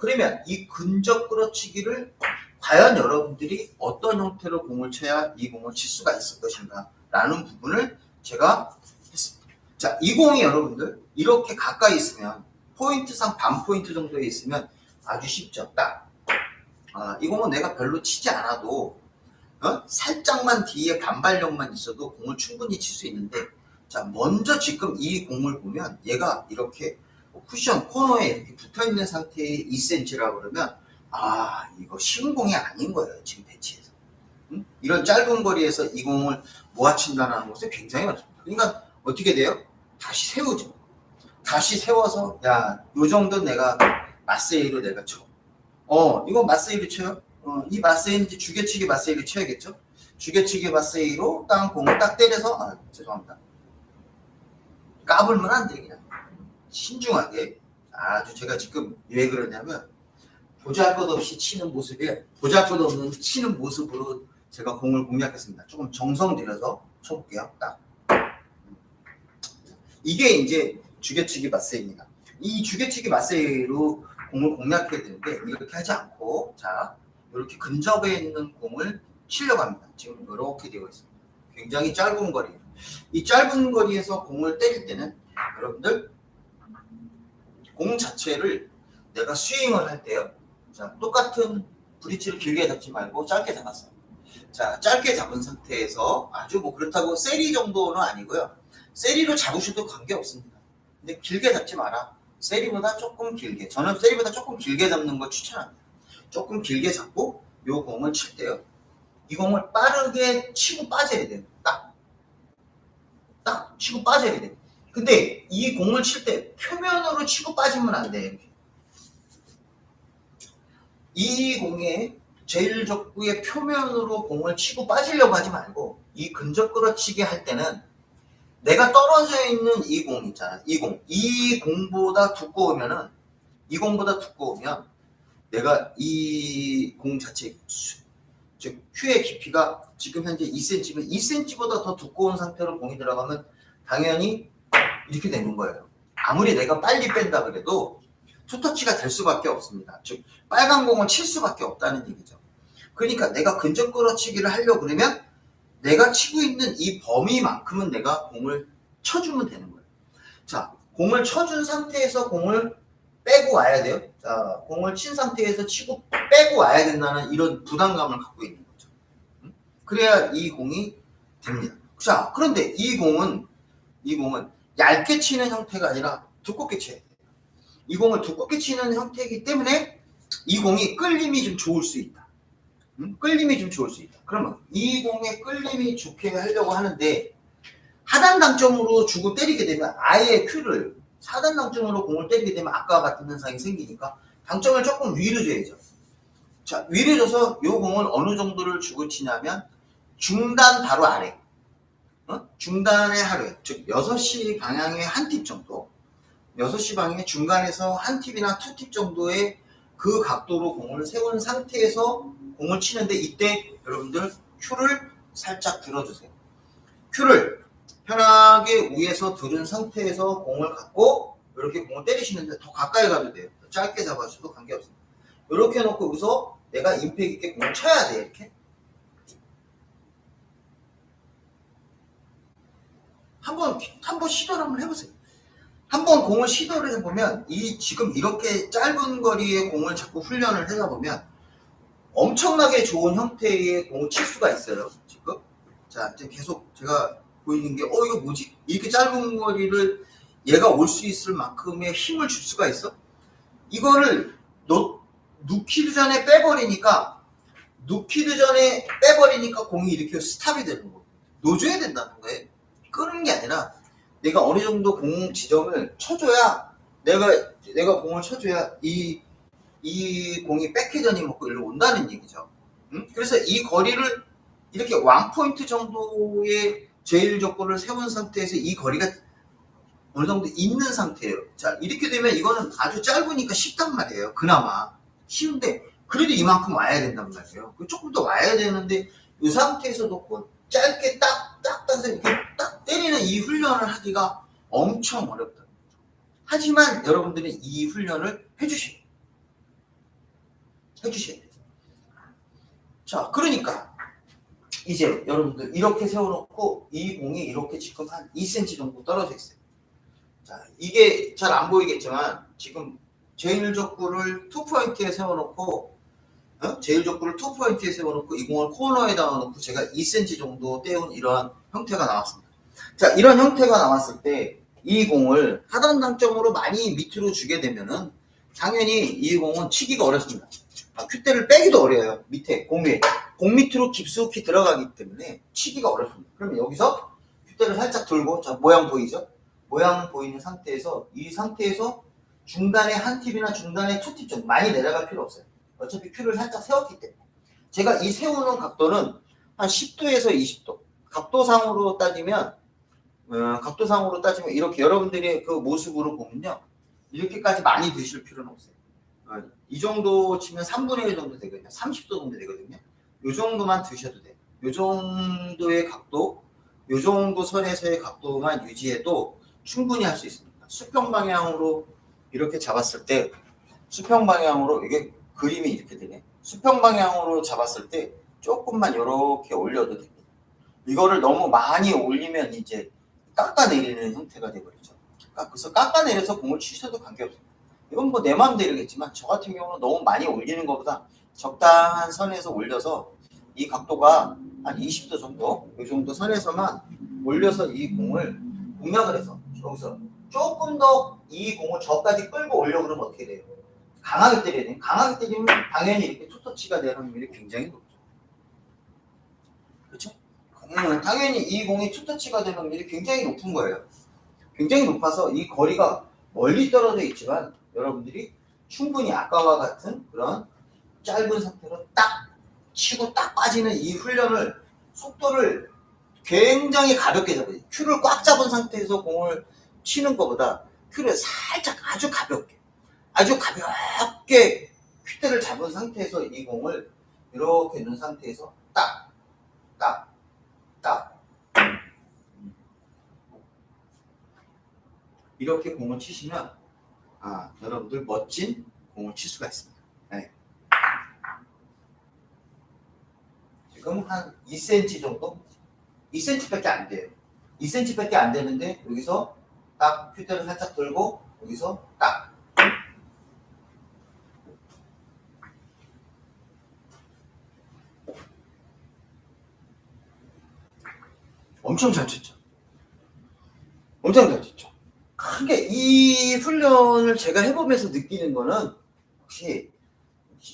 그러면 이 근접 끌어치기를 과연 여러분들이 어떤 형태로 공을 쳐야 이 공을 칠 수가 있을 것인가 라는 부분을 제가 했습니다. 자, 이 공이 여러분들 이렇게 가까이 있으면 포인트상 반 포인트 정도에 있으면 아주 쉽죠. 딱. 이 공은 내가 별로 치지 않아도 살짝만 뒤에 반발력만 있어도 공을 충분히 칠 수 있는데, 자, 먼저 지금 이 공을 보면 얘가 이렇게 쿠션 코너에 이렇게 붙어있는 상태의 2cm라고 그러면 이거 쉬운 공이 아닌 거예요. 지금 배치에서. 이런 짧은 거리에서 이 공을 모아친다는 것은 굉장히 많습니다. 그러니까 어떻게 돼요? 다시 세우죠. 다시 세워서 야, 요 정도 내가 마세이로 내가 쳐. 이거 마세이로 쳐요? 이 마세이는 이제 주개치기 마세이로 쳐야겠죠? 주개치기 마세이로 땅 공을 딱 때려서 죄송합니다. 까불면 안 돼. 그냥 신중하게. 아주 제가 지금 왜 그러냐면 보잘것없이 치는 모습에 보잘것없는 치는 모습으로 제가 공을 공략했습니다. 조금 정성 들여서 쳐볼게요. 딱. 이게 이제 주개치기 마세이입니다. 이 주개치기 마세이로 공을 공략해야 되는데 이렇게 하지 않고, 자, 이렇게 근접에 있는 공을 치려고 합니다. 지금 이렇게 되어 있습니다. 굉장히 짧은 거리예요. 이 짧은 거리에서 공을 때릴 때는 여러분들 공 자체를 내가 스윙을 할 때요. 자, 똑같은 브릿지를 길게 잡지 말고 짧게 잡았어요. 자, 짧게 잡은 상태에서 아주 뭐 그렇다고 세리 정도는 아니고요. 세리로 잡으셔도 관계없습니다. 근데 길게 잡지 마라. 세리보다 조금 길게. 저는 세리보다 조금 길게 잡는 걸 추천합니다. 조금 길게 잡고 요 공을 칠 때요. 이 공을 빠르게 치고 빠져야 돼요. 딱 치고 빠져야 돼요. 근데 이 공을 칠 때 표면으로 치고 빠지면 안 돼. 이렇게. 이 공의 제일적구의 표면으로 공을 치고 빠지려고 하지 말고 이 근접 끌어치기 할 때는 내가 떨어져 있는 이 공 있잖아. 이 공보다 두꺼우면 내가 이 공 자체 즉 큐의 깊이가 지금 현재 2cm면 2cm보다 더 두꺼운 상태로 공이 들어가면 당연히 이렇게 되는 거예요. 아무리 내가 빨리 뺀다 그래도 투터치가 될 수밖에 없습니다. 즉 빨간 공을 칠 수밖에 없다는 얘기죠. 그러니까 내가 근접 끌어치기를 하려고 그러면 내가 치고 있는 이 범위만큼은 내가 공을 쳐주면 되는 거예요. 자, 공을 쳐준 상태에서 공을 빼고 와야 돼요. 자, 공을 친 상태에서 치고 빼고 와야 된다는 이런 부담감을 갖고 있는 거죠. 그래야 이 공이 됩니다. 자, 그런데 이 공은 얇게 치는 형태가 아니라 두껍게 쳐야 돼요. 이 공을 두껍게 치는 형태이기 때문에 이 공이 끌림이 좀 좋을 수 있다. 끌림이 좀 좋을 수 있다. 그러면 이 공의 끌림이 좋게 하려고 하는데 하단 당점으로 주고 때리게 되면 아예 큐를 하단 당점으로 공을 때리게 되면 아까와 같은 현상이 생기니까 당점을 조금 위로 줘야죠. 자, 위로 줘서 이 공을 어느 정도를 주고 치냐면 중단 바로 아래. 중단의 하루에, 즉 6시 방향의 한 팁 정도, 6시 방향의 중간에서 한 팁이나 투 팁 정도의 그 각도로 공을 세운 상태에서 공을 치는데 이때 여러분들 큐를 살짝 들어주세요. 큐를 편하게 위에서 들은 상태에서 공을 갖고 이렇게 공을 때리시는데 더 가까이 가도 돼요. 짧게 잡아줘도 관계없습니다. 이렇게 해놓고 여기서 내가 임팩 있게 공을 쳐야 돼. 이렇게 한번 시도를 한번 해보세요. 한번 공을 시도를 해보면 이 지금 이렇게 짧은 거리의 공을 자꾸 훈련을 하다 보면 엄청나게 좋은 형태의 공을 칠 수가 있어요. 지금 자, 이제 계속 제가 보이는 게 이거 뭐지? 이렇게 짧은 거리를 얘가 올 수 있을 만큼의 힘을 줄 수가 있어? 이거를 놓기도 전에 빼버리니까 공이 이렇게 스탑이 되는 거예요. 놓줘야 된다는 거예요. 끄는 게 아니라 내가 어느 정도 공 지점을 쳐줘야 내가 공을 쳐줘야 이 공이 백회전이 먹고 일로 온다는 얘기죠. 그래서 이 거리를 이렇게 왕 포인트 정도의 제일 조건을 세운 상태에서 이 거리가 어느 정도 있는 상태예요. 자, 이렇게 되면 이거는 아주 짧으니까 쉽단 말이에요. 그나마 쉬운데 그래도 이만큼 와야 된단 말이에요. 조금 더 와야 되는데 이 상태에서 놓고 짧게 딱 따서 이렇게 딱 때리는 이 훈련을 하기가 엄청 어렵다. 하지만 여러분들이 이 훈련을 해주셔야 돼요. 자, 그러니까 이제 여러분들 이렇게 세워놓고 이 공이 이렇게 지금 한 2cm 정도 떨어져 있어요. 자, 이게 잘 안 보이겠지만 지금 제일적구를 2포인트에 세워놓고 제일적구를 2포인트에 세워놓고 이 공을 코너에다 넣어놓고 제가 2cm 정도 떼운 이러한 형태가 나왔습니다. 자, 이런 형태가 나왔을 때 이 공을 하단 당점으로 많이 밑으로 주게 되면은 당연히 이 공은 치기가 어렵습니다. 큐대를 빼기도 어려워요. 밑에 공 위에 공 밑으로 깊숙이 들어가기 때문에 치기가 어렵습니다. 그러면 여기서 큐대를 살짝 들고, 자, 모양 보이죠? 모양 보이는 상태에서 이 상태에서 중간에 한 팁이나 중간에 2팁 정도 많이 내려갈 필요 없어요. 어차피 큐를 살짝 세웠기 때문에 제가 이 세우는 각도는 한 10도에서 20도 각도상으로 따지면 이렇게 여러분들의 그 모습으로 보면요, 이렇게까지 많이 드실 필요는 없어요. 이 정도 치면 3분의 1 정도 되거든요. 30도 정도 되거든요. 이 정도만 드셔도 돼요. 이 정도의 각도, 이 정도 선에서의 각도만 유지해도 충분히 할 수 있습니다. 수평 방향으로 이렇게 잡았을 때, 수평 방향으로 이게 그림이 이렇게 되네. 수평 방향으로 잡았을 때 조금만 이렇게 올려도 됩니다. 이거를 너무 많이 올리면 이제 깎아내리는 형태가 되버리죠. 그래서 깎아내려서 공을 치셔도 관계없습니다. 이건 뭐 내 마음대로겠지만 저 같은 경우는 너무 많이 올리는 것보다 적당한 선에서 올려서 이 각도가 한 20도 정도, 이 정도 선에서만 올려서 이 공을 공략을 해서 여기서 조금 더 이 공을 저까지 끌고 올려 그러면 어떻게 돼요? 강하게 때려야 돼요. 강하게 때리면 당연히 이렇게 투터치가 되는 확률이 굉장히 높죠. 그렇죠? 당연히 이 공이 투터치가 되는 확률이 굉장히 높은 거예요. 굉장히 높아서 이 거리가 멀리 떨어져 있지만 여러분들이 충분히 아까와 같은 그런 짧은 상태로 딱 치고 딱 빠지는 이 훈련을, 속도를 굉장히 가볍게 잡아요. 큐를 꽉 잡은 상태에서 공을 치는 것보다 큐를 살짝 아주 가볍게 큐대를 잡은 상태에서 이 공을 이렇게 넣은 상태에서 딱 이렇게 공을 치시면 여러분들 멋진 공을 칠 수가 있습니다. 네. 지금 한 2cm 정도? 2cm밖에 안 돼요. 2cm밖에 안 되는데 여기서 딱 큐대를 살짝 들고 여기서 딱 엄청 잘 쳤죠. 크게 이 훈련을 제가 해보면서 느끼는 거는 혹시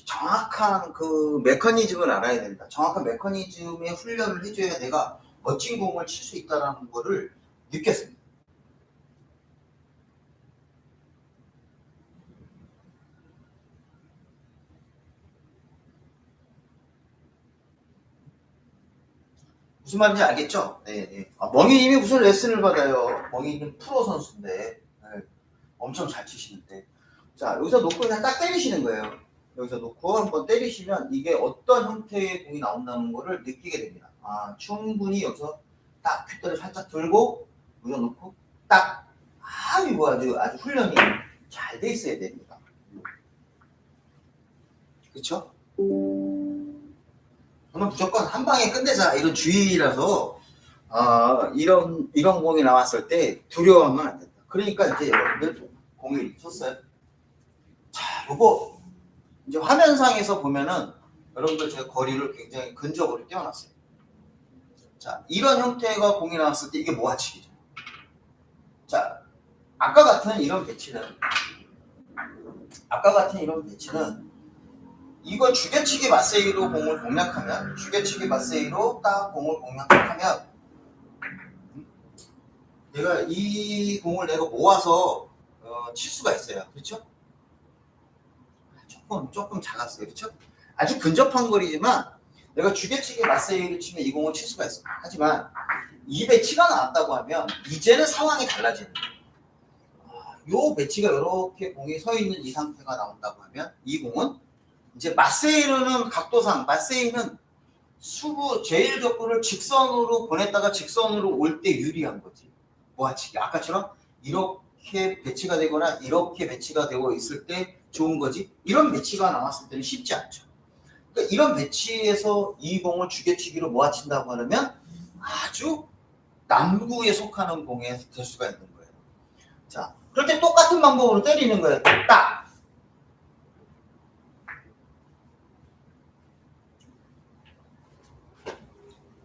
정확한 그 메커니즘을 알아야 된다. 정확한 메커니즘의 훈련을 해줘야 내가 멋진 공을 칠 수 있다는 거를 느꼈습니다. 무슨 말인지 알겠죠? 네. 멍이님이 무슨 레슨을 받아요? 멍이님 프로 선수인데 엄청 잘 치시는데, 자, 여기서 놓고 그냥 딱 때리시는 거예요. 여기서 놓고 한번 때리시면 이게 어떤 형태의 공이 나온다는 거를 느끼게 됩니다. 충분히 여기서 딱 큐대를 살짝 들고 여기서 놓고 딱 이거 아주 훈련이 잘 돼 있어야 됩니다. 그렇죠? 저는 무조건 한 방에 끝내자 이런 주의라서 이런 공이 나왔을 때 두려워하면 안 된다. 그러니까 이제 여러분들 공을 쳤어요. 자, 요거 이제 화면상에서 보면은 여러분들 제가 거리를 굉장히 근접으로 띄워놨어요. 자, 이런 형태가 공이 나왔을 때 이게 모아치기죠. 자, 아까 같은 이런 배치는 이거 주개치기 맞세이로 공을 공략하면, 주개치기 맞세이로 딱 공을 공략하면 내가 이 공을 내가 모아서 칠 수가 있어요. 그렇죠? 조금 작았어요. 그렇죠? 아주 근접한 거리지만 내가 주개치기 맞세이를 치면 이 공을 칠 수가 있어요. 하지만 이 배치가 나왔다고 하면 이제는 상황이 달라지는 거예요. 요 배치가 이렇게 공이 서 있는 이 상태가 나온다고 하면 이 공은 이제 마세이로는 각도상 마세이는 수구 제일 격구를 직선으로 보냈다가 직선으로 올 때 유리한 거지. 모아치기. 아까처럼 이렇게 배치가 되거나 이렇게 배치가 되고 있을 때 좋은 거지. 이런 배치가 나왔을 때는 쉽지 않죠. 그러니까 이런 배치에서 이 공을 주개치기로 모아친다고 하면 아주 남구에 속하는 공에 될 수가 있는 거예요. 자, 그럴 때 똑같은 방법으로 때리는 거예요. 딱.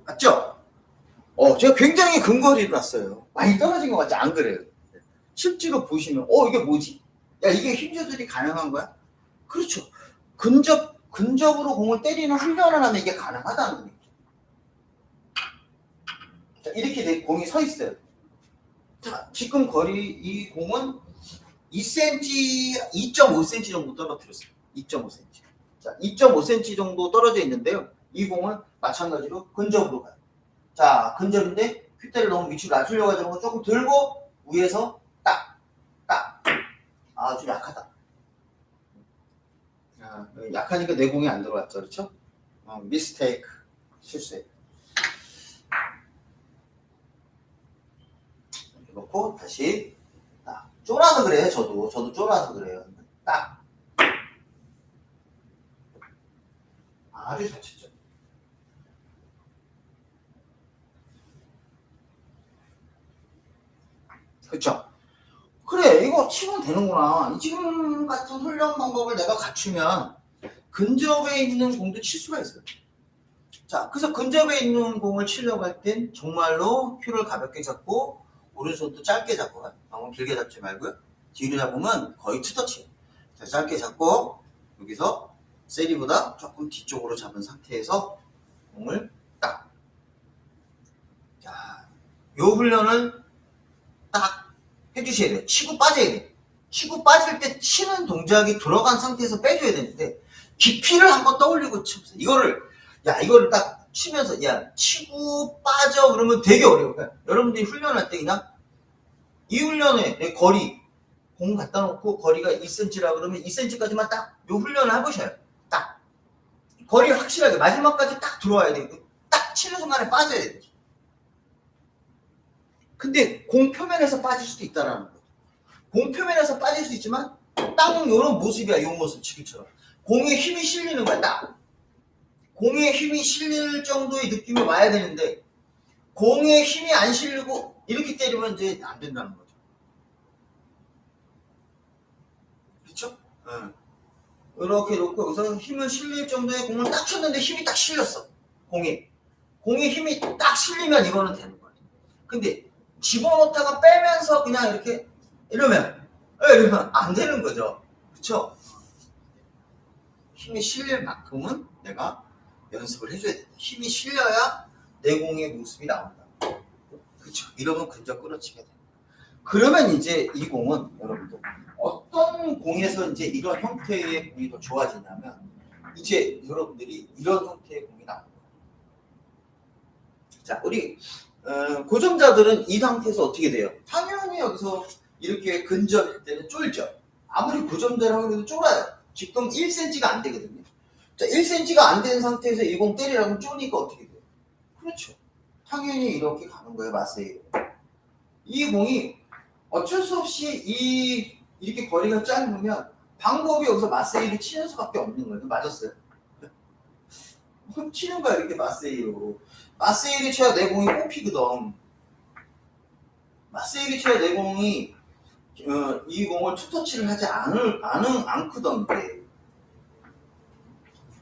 맞죠? 제가 굉장히 근거리를 놨어요. 많이 떨어진 것 같지? 안 그래요? 실제로 보시면, 이게 뭐지? 야, 이게 힘 조절이 가능한 거야? 그렇죠. 근접으로 공을 때리는 훈련을 하면 이게 가능하다는 거예요. 자, 이렇게 공이 서 있어요. 자, 지금 이 공은 2cm, 2.5cm 정도 떨어뜨렸어요. 2.5cm. 자, 2.5cm 정도 떨어져 있는데요. 이 공을 마찬가지로 근접으로 가요. 자, 근접인데 큐대를 너무 밑으로 낮추려고 하는 거 조금 들고 위에서 딱. 좀 약하다. 약하니까 내 공이 안 들어왔죠. 그렇죠? 미스테이크. 실수해. 놓고 다시 딱. 쫄아서 그래요. 저도 쫄아서 그래요. 딱. 아주 잘 쳤죠. 그쵸? 그래, 이거 치면 되는구나. 지금 같은 훈련 방법을 내가 갖추면 근접에 있는 공도 칠 수가 있어요. 자, 그래서 근접에 있는 공을 치려고 할 땐 정말로 큐를 가볍게 잡고 오른손도 짧게 잡고 가요. 방금 길게 잡지 말고요. 뒤로 잡으면 거의 투터치예요. 자, 짧게 잡고 여기서 세리보다 조금 뒤쪽으로 잡은 상태에서 공을 딱. 자, 요 훈련을 딱 해주셔야 돼요. 치고 빠져야 돼요. 치고 빠질 때 치는 동작이 들어간 상태에서 빼줘야 되는데 깊이를 한번 떠올리고 치세요. 이거를 딱 치면서 치고 빠져 그러면 되게 어려워요. 그러니까 여러분들이 훈련할 때 그냥 이 훈련에 거리 공 갖다 놓고 거리가 2cm라 그러면 2cm까지만 딱 요 훈련을 해보셔요. 딱 거리 확실하게 마지막까지 딱 들어와야 돼요. 딱 치는 순간에 빠져야 돼요. 근데 공 표면에서 빠질 수도 있다라는 거죠. 공 표면에서 빠질 수 있지만 딱 요런 모습이야. 요 모습 지금처럼 공에 힘이 실리는 거야. 딱 공에 힘이 실릴 정도의 느낌이 와야 되는데 공에 힘이 안 실리고 이렇게 때리면 이제 안 된다는 거죠. 그렇죠? 이렇게 놓고 여기서 힘을 실릴 정도의 공을 딱 쳤는데 힘이 딱 실렸어. 공에 힘이 딱 실리면 이거는 되는 거예요. 근데 집어넣다가 빼면서 그냥 이렇게 이러면 안 되는 거죠. 그렇죠? 힘이 실릴 만큼은 내가 연습을 해줘야 된다. 힘이 실려야 내 공의 모습이 나온다. 그렇죠? 이러면 근접 끌어치게 돼. 그러면 이제 이 공은 여러분들 어떤 공에서 이제 이런 형태의 공이 더 좋아지냐면 이제 여러분들이 이런 형태의 공이 나옵니다. 자, 우리 고점자들은 이 상태에서 어떻게 돼요? 당연히 여기서 이렇게 근접할 때는 쫄죠. 아무리 고점자라고 해도 쫄아요. 지금 1cm가 안 되거든요. 자, 1cm가 안 되는 상태에서 이 공 때리라면 쪼니까 어떻게 돼요? 그렇죠. 당연히 이렇게 가는 거예요, 마세이로. 이 공이 어쩔 수 없이 이렇게 거리가 짧으면 방법이 여기서 마세이를 치는 수밖에 없는 거예요. 맞았어요? 그럼 치는 거야, 이렇게 마세이로. 마세이를 쳐야 내 공이 뽑히거든. 마세이를 쳐야 내 공이 이 공을 투터치를 하지 않거든.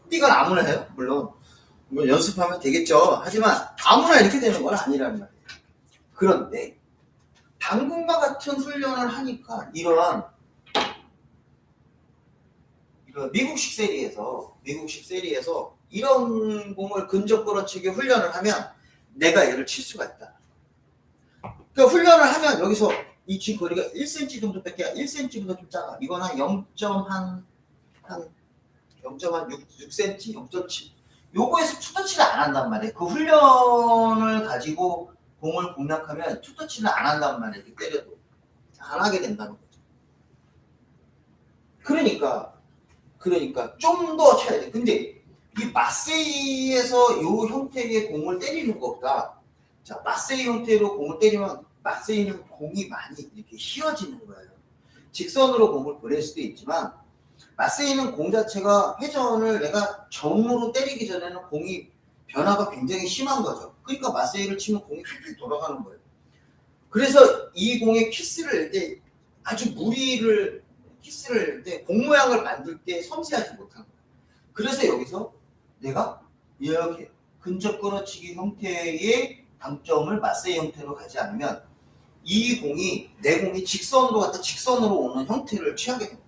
띠가 아무나 해요? 물론 뭐 연습하면 되겠죠. 하지만 아무나 이렇게 되는 건 아니라는 말이에요. 그런데 당근과 같은 훈련을 하니까 이런 미국식 세리에서 이런 공을 근접 끌어치기 훈련을 하면 내가 얘를 칠 수가 있다. 그러니까 훈련을 하면 여기서 이 쥐 거리가 1cm 정도밖에 1cm보다 좀 작아. 이건 한 0.6cm, 0.7. 요거에서 투터치를 안 한단 말이에요. 그 훈련을 가지고 공을 공략하면 투터치를 안 한단 말이에요. 때려도 안 하게 된다는 거죠. 그러니까 좀 더 쳐야 돼. 근데 이 마세이에서 요 형태의 공을 때리는 것보다 자 마세이 형태로 공을 때리면 마세이는 공이 많이 이렇게 휘어지는 거예요. 직선으로 공을 보낼 수도 있지만 마세이는 공 자체가 회전을 내가 정으로 때리기 전에는 공이 변화가 굉장히 심한 거죠. 그러니까 마세이를 치면 공이 휙휙 돌아가는 거예요. 그래서 이 공에 키스를 낼 때 아주 무리를 키스를 낼 때 공 모양을 만들 때 섬세하지 못한 거예요. 그래서 여기서 내가 이렇게 근접 끌어치기 형태의 당점을 마세이 형태로 가지 않으면 이 공이 내 공이 직선으로 갔다 직선으로 오는 형태를 취하게 됩니다.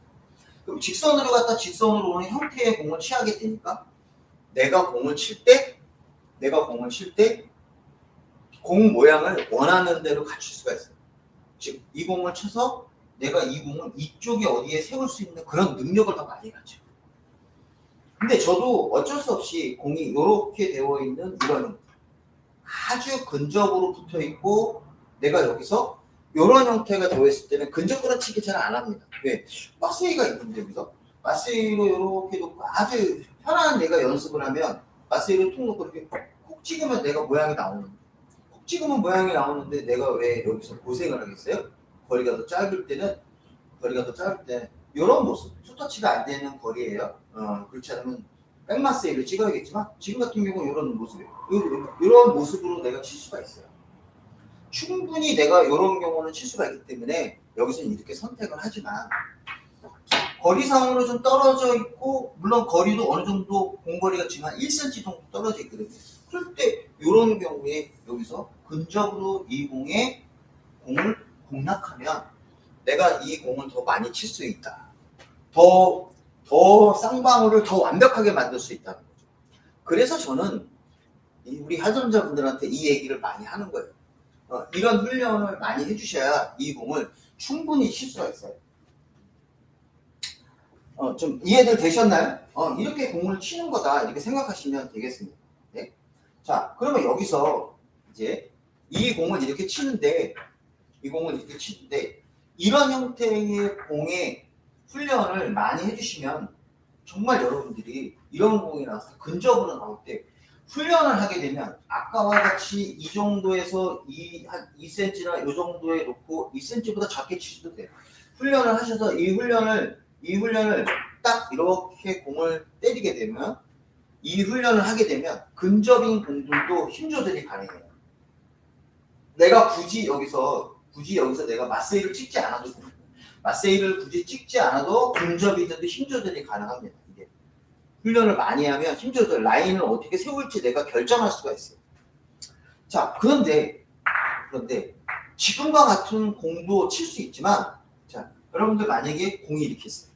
그럼 직선으로 갔다 직선으로 오는 형태의 공을 취하게 되니까 내가 공을 칠 때 공 모양을 원하는 대로 갖출 수가 있어요. 즉 이 공을 쳐서 내가 이 공을 이쪽에 어디에 세울 수 있는 그런 능력을 더 많이 갖죠. 근데 저도 어쩔 수 없이 공이 이렇게 되어 있는 이런 아주 근접으로 붙어 있고 내가 여기서 이런 형태가 되어 있을 때는 근접 끌어치기 잘 안 합니다. 왜? 마세이가 있는데 여기서 마세이로 이렇게 놓고 아주 편안한 내가 연습을 하면 마세이로 툭 놓고 이렇게 콕 찍으면 내가 모양이 나오는 콕 찍으면 모양이 나오는데 내가 왜 여기서 고생을 하겠어요? 거리가 더 짧을 때는 이런 모습 투터치가 안 되는 거리예요. 그렇지 않으면 백마세이를 찍어야겠지만 지금 같은 경우는 이런 모습이에요. 이런 모습으로 내가 칠 수가 있어요. 충분히 내가 이런 경우는 칠 수가 있기 때문에 여기서는 이렇게 선택을 하지만 거리상으로 좀 떨어져 있고 물론 거리도 어느 정도 공거리가 지금 한 1cm 정도 떨어져 있거든요. 그럴 때 이런 경우에 여기서 근접으로 이 공에 공을 공략하면 내가 이 공을 더 많이 칠 수 있다. 더 쌍방울을 더 완벽하게 만들 수 있다는 거죠. 그래서 저는 우리 하전자분들한테 이 얘기를 많이 하는 거예요. 이런 훈련을 많이 해주셔야 이 공을 충분히 칠 수가 있어요. 좀 이해들 되셨나요? 이렇게 공을 치는 거다 이렇게 생각하시면 되겠습니다. 네? 자, 그러면 여기서 이제 이 공을 이렇게 치는데 이런 형태의 공의 훈련을 많이 해주시면 정말 여러분들이 이런 공이 나와서 근접으로 나올 때 훈련을 하게 되면 아까와 같이 이 정도에서 한 2cm나 이 정도에 놓고 2cm보다 작게 치셔도 돼요. 훈련을 하셔서 이 훈련을 딱 이렇게 공을 때리게 되면 이 훈련을 하게 되면 근접인 공들도 힘 조절이 가능해요. 내가 굳이 여기서 내가 마세이를 찍지 않아도 됩니다. 마세이를 굳이 찍지 않아도 근접이든도 힘 조절이 가능합니다. 이게 훈련을 많이 하면 힘 조절 라인을 어떻게 세울지 내가 결정할 수가 있어요. 자, 그런데 지금과 같은 공도 칠 수 있지만 자, 여러분들 만약에 공이 이렇게 있어요.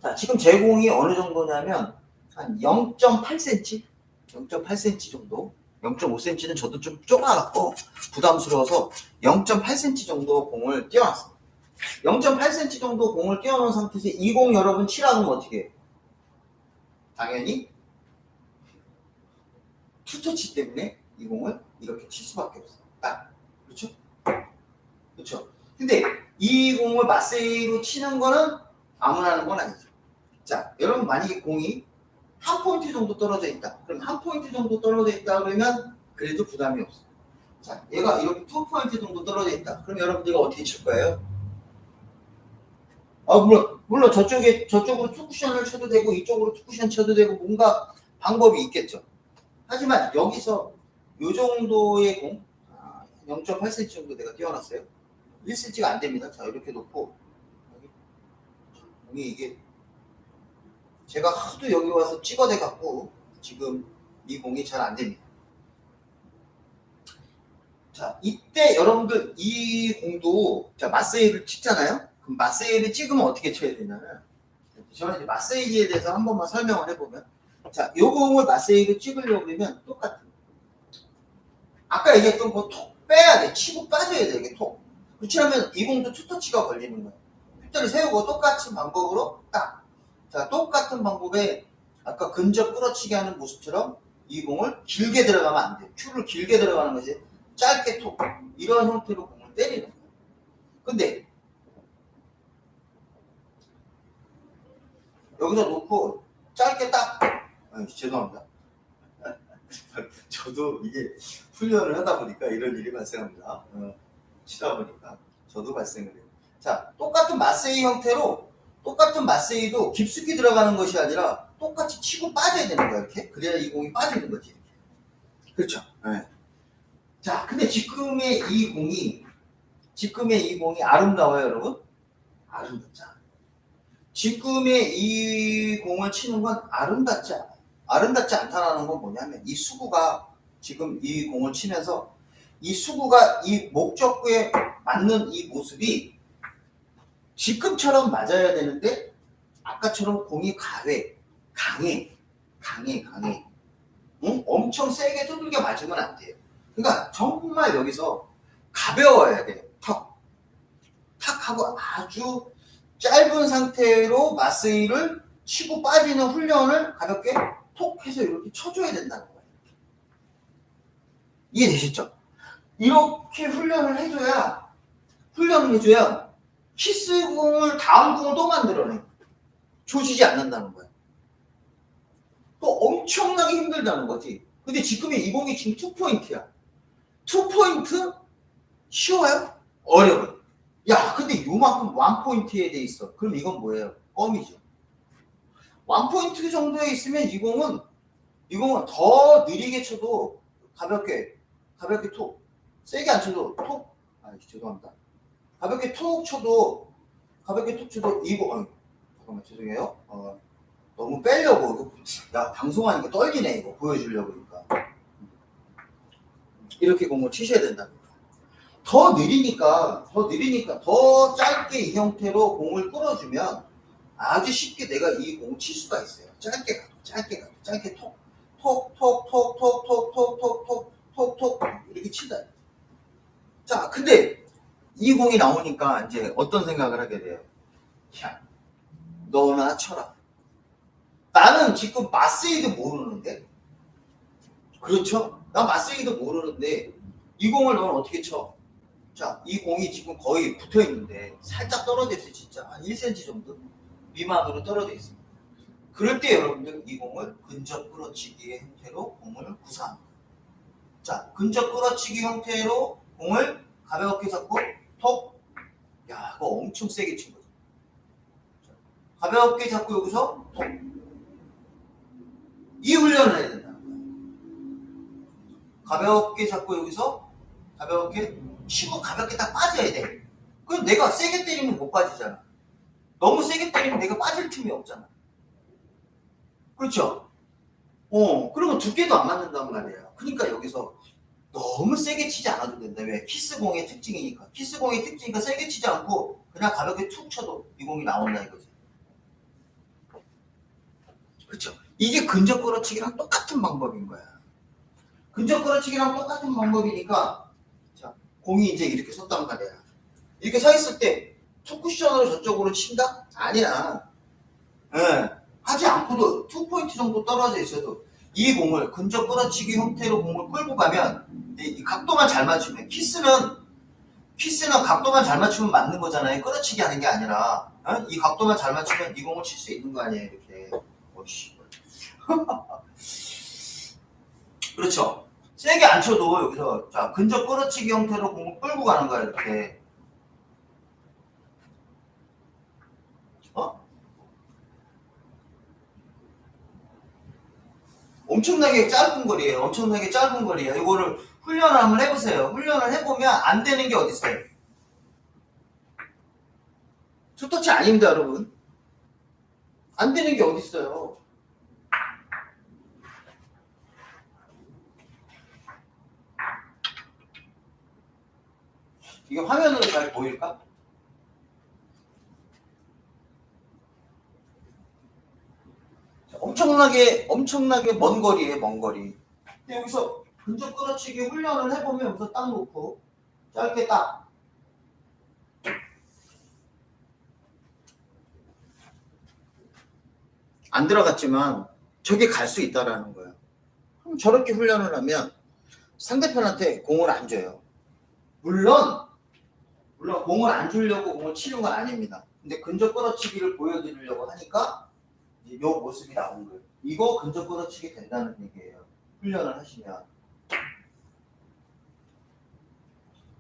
자, 지금 제 공이 어느 정도냐면 한 0.8cm? 0.8cm 정도? 0.5cm는 저도 좀 좁아갖고 부담스러워서 0.8cm 정도 공을 띄워놨습니다. 0.8cm 정도 공을 띄워놓은 상태에서 이 공 여러분 치라면 어떻게 해요? 당연히 투터치 때문에 이 공을 이렇게 칠 수밖에 없어요. 딱. 그렇죠? 근데 이 공을 마세이로 치는 거는 아무나 하는 건 아니죠. 자, 여러분 만약에 공이 한 포인트 정도 떨어져 있다. 그럼 한 포인트 정도 떨어져 있다 그러면 그래도 부담이 없어요. 자, 얘가 이렇게 2포인트 정도 떨어져 있다. 그럼 여러분들이 어떻게 칠 거예요? 물론 저쪽으로 투쿠션을 쳐도 되고 이쪽으로 투쿠션 쳐도 되고 뭔가 방법이 있겠죠. 하지만 여기서 이 정도의 공 0.8cm 정도 내가 띄워놨어요. 1cm가 안 됩니다. 자, 이렇게 놓고 공이 이게 제가 하도 여기 와서 찍어대 갖고 지금 이 공이 잘 안 됩니다. 자, 이때 여러분들 이 공도 자 마세이를 찍잖아요. 그럼 마세이를 찍으면 어떻게 쳐야 되냐면 저는 이제 마세이에 대해서 한 번만 설명을 해보면 자, 요 공을 마세이를 찍으려고 그러면 똑같은 아까 얘기했던 거 톡 빼야 돼. 치고 빠져야 돼. 이게 톡. 그렇지 않으면 이 공도 투터치가 걸리는 거예요. 휘대를 세우고 똑같은 방법으로 딱. 자, 똑같은 방법에 아까 근접 끌어치기 하는 모습처럼 이 공을 길게 들어가면 안 돼요. 큐를 길게 들어가는 거지. 짧게 톡. 이런 형태로 공을 때리는 거예요. 근데 여기서 놓고 짧게 딱 죄송합니다. 저도 이게 훈련을 하다 보니까 이런 일이 발생합니다. 치다 보니까 저도 발생을 해요. 자, 똑같은 마세이 형태로 똑같은 마세이도 깊숙이 들어가는 것이 아니라 똑같이 치고 빠져야 되는 거야. 이렇게 그래야 이 공이 빠지는 거지. 이렇게. 그렇죠. 네. 자, 근데 지금의 이 공이 아름다워요, 여러분? 아름답잖아. 지금의 이 공을 치는 건 아름답지 않아요. 아름답지 않다는 건 뭐냐면 이 수구가 지금 이 공을 치면서 이 수구가 이 목적구에 맞는 이 모습이 지금처럼 맞아야 되는데 아까처럼 공이 강해. 응? 엄청 세게 두들겨 맞으면 안 돼요. 그러니까 정말 여기서 가벼워야 돼요. 탁 하고 아주 짧은 상태로 마세이를 치고 빠지는 훈련을 가볍게 톡 해서 이렇게 쳐줘야 된다는 거예요. 이해되시죠? 이렇게 훈련을 해줘야 키스공을 다음 공을 또 만들어내. 조지지 않는다는 거예요. 또 엄청나게 힘들다는 거지. 근데 지금의 이 공이 지금 2포인트야. 2포인트? 쉬워요? 어려워요. 야, 근데 요만큼 1포인트에 돼 있어. 그럼 이건 뭐예요? 껌이죠. 1포인트 정도에 있으면 이 공은 더 느리게 쳐도 가볍게 톡. 세게 안 쳐도 톡. 죄송합니다. 가볍게 톡 쳐도 이거 잠깐만 죄송해요. 너무 빼려고 야 방송하니까 떨리네 이거 보여주려고 그러니까 이렇게 공을 치셔야 된다는 거예요. 더 느리니까 더 짧게 이 형태로 공을 끌어주면 아주 쉽게 내가 이 공을 칠 수가 있어요. 짧게 톡 이렇게 친다. 자, 근데 이 공이 나오니까 이제 어떤 생각을 하게 돼요? 야, 너나 쳐라. 나는 지금 마세이도 모르는데, 그렇죠? 나 마세이도 모르는데 이 공을 너는 어떻게 쳐? 자, 이 공이 지금 거의 붙어 있는데 살짝 떨어져 있어요. 진짜 한 1cm 정도 미만으로 떨어져 있습니다. 그럴 때 여러분들 이 공을 근접 끌어치기의 형태로 공을 구사합니다. 자, 근접 끌어치기 형태로 공을 가볍게 잡고 톡. 야, 그거 엄청 세게 친 거죠. 자, 가볍게 잡고 여기서 톡. 이 훈련을 해야 된다는 거예요. 가볍게 잡고 여기서 가볍게 치고 가볍게 딱 빠져야 돼. 그럼 내가 세게 때리면 못 빠지잖아. 너무 세게 때리면 내가 빠질 틈이 없잖아. 그렇죠? 그러면 두께도 안 맞는단 말이에요. 그러니까 여기서 너무 세게 치지 않아도 된다. 왜? 키스공의 특징이니까. 키스공의 특징이니까 세게 치지 않고 그냥 가볍게 툭 쳐도 이 공이 나온다 이거지. 그렇죠? 이게 근접 끌어치기랑 똑같은 방법인 거야. 근접 끌어치기랑 똑같은 방법이니까 자, 공이 이제 이렇게 섰단 말이야. 이렇게 서 있을 때 투쿠션으로 저쪽으로 친다? 아니야. 하지 않고도 2포인트 정도 떨어져 있어도 이 공을 근접 끌어치기 형태로 공을 끌고 가면 이 각도만 잘 맞추면 키스는 각도만 잘 맞추면 맞는 거잖아요. 끌어치기 하는 게 아니라 이 각도만 잘 맞추면 이 공을 칠 수 있는 거 아니에요. 이렇게. 그렇죠. 세게 안 쳐도 여기서 자 근접 끌어치기 형태로 공을 끌고 가는 거야. 이렇게. 엄청나게 짧은 거리예요. 이거를 훈련을 한번 해보세요. 훈련을 해보면 안 되는 게 어디 있어요? 투터치 아닙니다, 여러분. 안 되는 게 어디 있어요? 이게 화면으로 잘 보일까? 엄청나게 먼 거리예요, 먼 거리. 근데 여기서 근접 끌어치기 훈련을 해보면 여기서 딱 놓고 짧게 딱 안 들어갔지만 저게 갈 수 있다라는 거예요. 그럼 저렇게 훈련을 하면 상대편한테 공을 안 줘요. 물론 공을 안 주려고 공을 치는 건 아닙니다. 근데 근접 끌어치기를 보여드리려고 하니까 이제 요 모습이 나온 거예요. 이거 근접 끌어치기 된다는 얘기예요. 훈련을 하시면.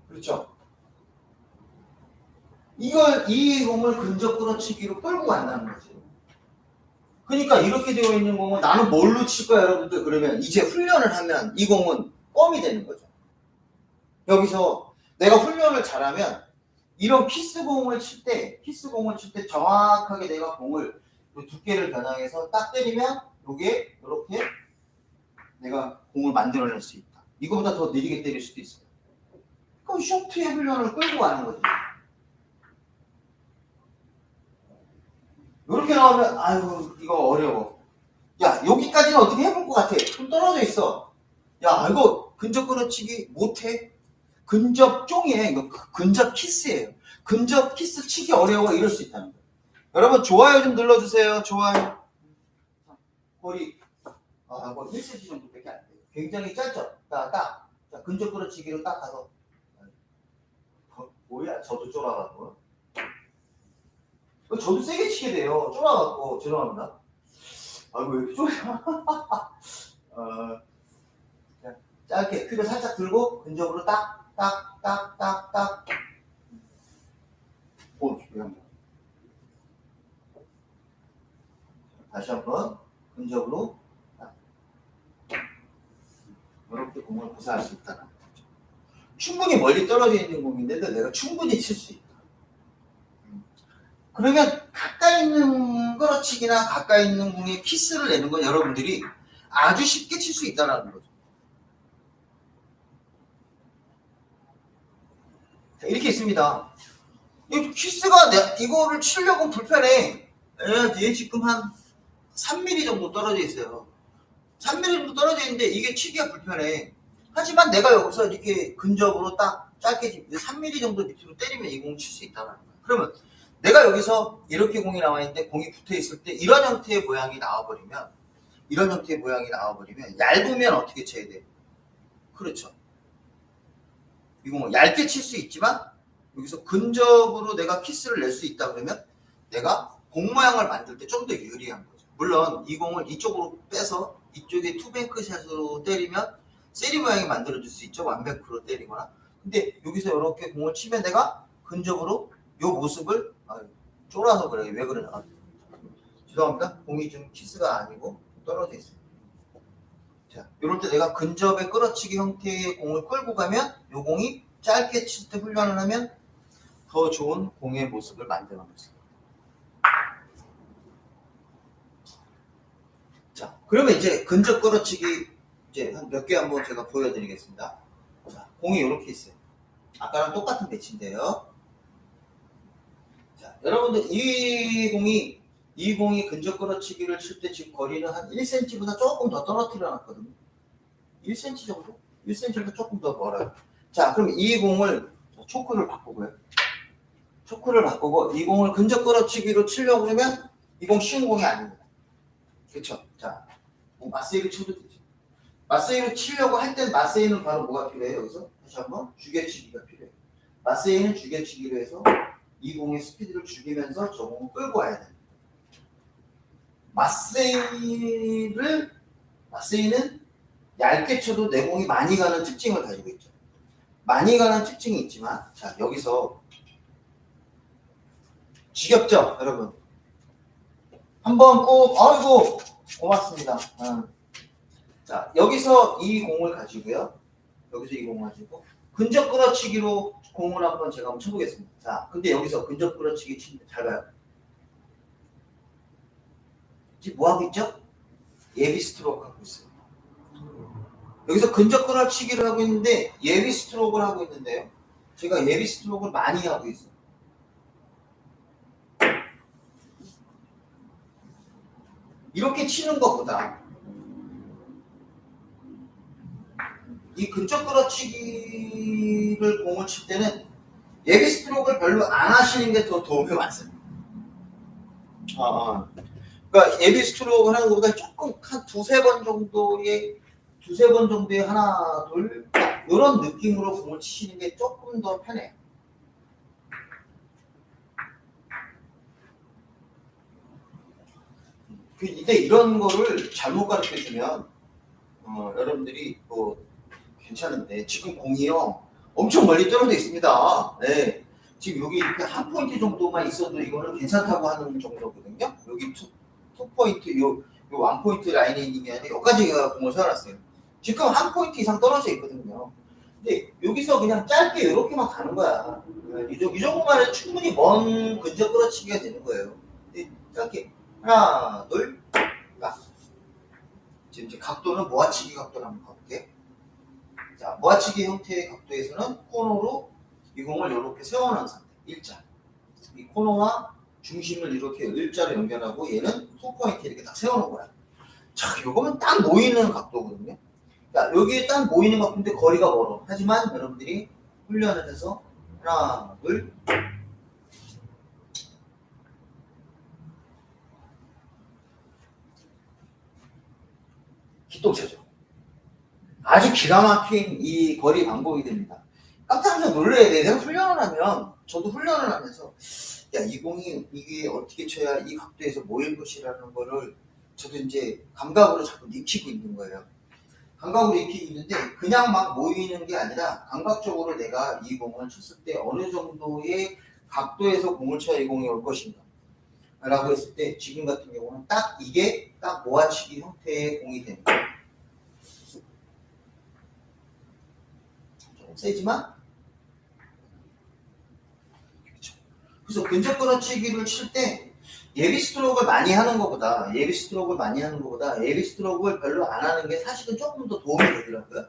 그렇죠? 이 공을 근접 끌어치기로 끌고 간다는 거지. 그러니까 이렇게 되어 있는 공은 나는 뭘로 칠 거야, 여러분들? 그러면 이제 훈련을 하면 이 공은 껌이 되는 거죠. 여기서 내가 훈련을 잘하면 이런 키스공을 칠 때 정확하게 내가 공을 두께를 겨냥해서 딱 때리면 요게 이렇게 내가 공을 만들어낼 수 있다. 이거보다 더 느리게 때릴 수도 있어요. 그럼 쇼트의 훈련을 끌고 가는 거지. 이렇게 나오면 아유 이거 어려워. 야 여기까지는 어떻게 해볼 것 같아. 좀 떨어져 있어. 야 이거 근접 끌어치기 못해? 근접 쫑이에요. 이거 근접 키스예요. 근접 키스 치기 어려워. 이럴 수 있다는 거예요. 여러분 좋아요 좀 눌러주세요. 좋아요. 거리 뭐 1cm 정도밖에 안 돼요. 굉장히 짧죠. 자, 근접 끌어치기로 딱 가서 뭐야 저도 쫄아가고 저도 세게 치게 돼요. 쫄아갖고 죄송합니다. 아이고 왜 이렇게 쫄아? 짧게 크게 살짝 들고 근접으로 딱. 오, 죄송합니다. 다시 한번 근접으로 딱. 이렇게 공을 구사할 수 있다는 거죠. 충분히 멀리 떨어져 있는 공인데도 내가 충분히 칠 수 있다. 그러면 가까이 있는 끌어치기나 가까이 있는 공에 키스를 내는 건 여러분들이 아주 쉽게 칠 수 있다는 거죠. 이렇게 있습니다. 이 키스가 이거를 치려고 불편해. 얘 지금 한 3mm 정도 떨어져 있어요. 3mm 정도 떨어져 있는데 이게 치기가 불편해. 하지만 내가 여기서 이렇게 근접으로 딱 짧게 3mm 정도 밑으로 때리면 이 공 칠 수 있다는 거야. 그러면 내가 여기서 이렇게 공이 나와 있는데 공이 붙어 있을 때 이런 형태의 모양이 나와버리면 얇으면 어떻게 쳐야 돼? 그렇죠. 이 공을 얇게 칠 수 있지만 여기서 근접으로 내가 키스를 낼 수 있다 그러면 내가 공 모양을 만들 때 좀 더 유리한 거죠. 물론 이 공을 이쪽으로 빼서 이쪽에 투뱅크 샷으로 때리면 세리 모양이 만들어질 수 있죠. 완뱅크로 때리거나. 근데 여기서 이렇게 공을 치면 내가 근접으로 이 모습을 쫄아서 그래. 왜 그러냐. 죄송합니다. 공이 좀 키스가 아니고 떨어져 있어요. 자, 이럴 때 내가 근접에 끌어치기 형태의 공을 끌고 가면 이 공이 짧게 칠 때 훈련을 하면 더 좋은 공의 모습을 만들어낼 수 있습니다. 자, 그러면 이제 근접 끌어치기 이제 한 몇 개 한번 제가 보여드리겠습니다. 자, 공이 이렇게 있어요. 아까랑 똑같은 배치인데요. 자, 여러분들 이 공이 근접 끌어치기를 칠 때 지금 거리는 한 1cm보다 조금 더 떨어뜨려 놨거든요. 1cm 정도? 1cm보다 조금 더 멀어요. 자, 그럼 이 공을 초크를 바꾸고요. 초크를 바꾸고 이 공을 근접 끌어치기로 치려고 그러면 이 공 쉬운 공이 아닙니다. 그렇죠? 자, 마세이를 쳐도 되죠. 마세이를 치려고 할 땐 마세이는 바로 뭐가 필요해요? 여기서 다시 한번 죽여치기가 필요해요. 마세이는 죽여치기로 해서 이 공의 스피드를 죽이면서 저 공을 끌고 와야 됩니다. 마세이는 얇게 쳐도 내 공이 많이 가는 특징을 가지고 있죠. 많이 가는 특징이 있지만 자 여기서 지겹죠 여러분? 한번 꼭 아이고 고맙습니다. 자 여기서 이 공을 가지고요. 여기서 이 공을 가지고 근접 끌어치기로 공을 한번 제가 한번 쳐보겠습니다. 자 근데 여기서 근접 끌어치기 치는데 잘 봐요. 지금 뭐 하고 있죠? 예비 스트로크 하고 있어요. 여기서 근접 끌어치기를 하고 있는데 예비 스트로크를 하고 있는데요. 제가 예비 스트로크를 많이 하고 있어요. 이렇게 치는 것보다 이 근접 끌어치기를 공을 칠 때는 예비 스트로크를 별로 안 하시는 게 더 도움이 많습니다. 그러니까 예비 스트로크 하는 것보다 조금 한 두세 번 정도의 하나 둘 이런 느낌으로 공을 치시는 게 조금 더 편해요. 근데 이런 거를 잘못 가르쳐 주면 여러분들이 뭐 괜찮은데 지금 공이요 엄청 멀리 떨어져 있습니다. 네. 지금 여기 이렇게 한 포인트 정도만 있어도 이거는 괜찮다고 하는 정도거든요. 여기 투 포인트 요 원 포인트 라인에 있는 게 아니라 여기까지 공을 세워놨어요. 지금 한 포인트 이상 떨어져 있거든요. 근데 여기서 그냥 짧게 이렇게만 가는 거야. 이 정도만 해도 충분히 먼 근접 끌어치기가 되는 거예요. 근데 짧게 하나 둘 지금 이제 각도는 모아치기 각도를 한번 가볼게. 자, 모아치기 형태의 각도에서는 코너로 이 공을 이렇게 세워놓은 상태, 일자. 이 코너와 중심을 이렇게 일자로 연결하고 얘는 투포인트 이렇게 딱 세워놓은 거야. 자, 요거면 딱 모이는 각도거든요. 자, 여기에 딱 모이는 각도인데 거리가 멀어. 하지만 여러분들이 훈련을 해서 하나, 둘, 기똥차죠. 아주 기가 막힌 이 거리 방법이 됩니다. 깜짝 놀라야 돼. 내가 훈련을 하면, 저도 훈련을 하면서, 야, 이 공이 이게 어떻게 쳐야 이 각도에서 모일 것이라는 거를 저도 이제 감각으로 자꾸 익히고 있는 거예요. 감각으로 익히고 있는데, 그냥 막 모이는 게 아니라, 감각적으로 내가 이 공을 쳤을 때 어느 정도의 각도에서 공을 쳐야 이 공이 올 것인가. 라고 했을 때, 지금 같은 경우는 딱 이게 딱 모아치기 형태의 공이 되는 거예요. 좀 세지만, 그래서 근접 끌어치기를 칠 때 예비 스트로크를 많이 하는 것보다 예비 스트로크를 별로 안 하는 게 사실은 조금 더 도움이 되더라고요.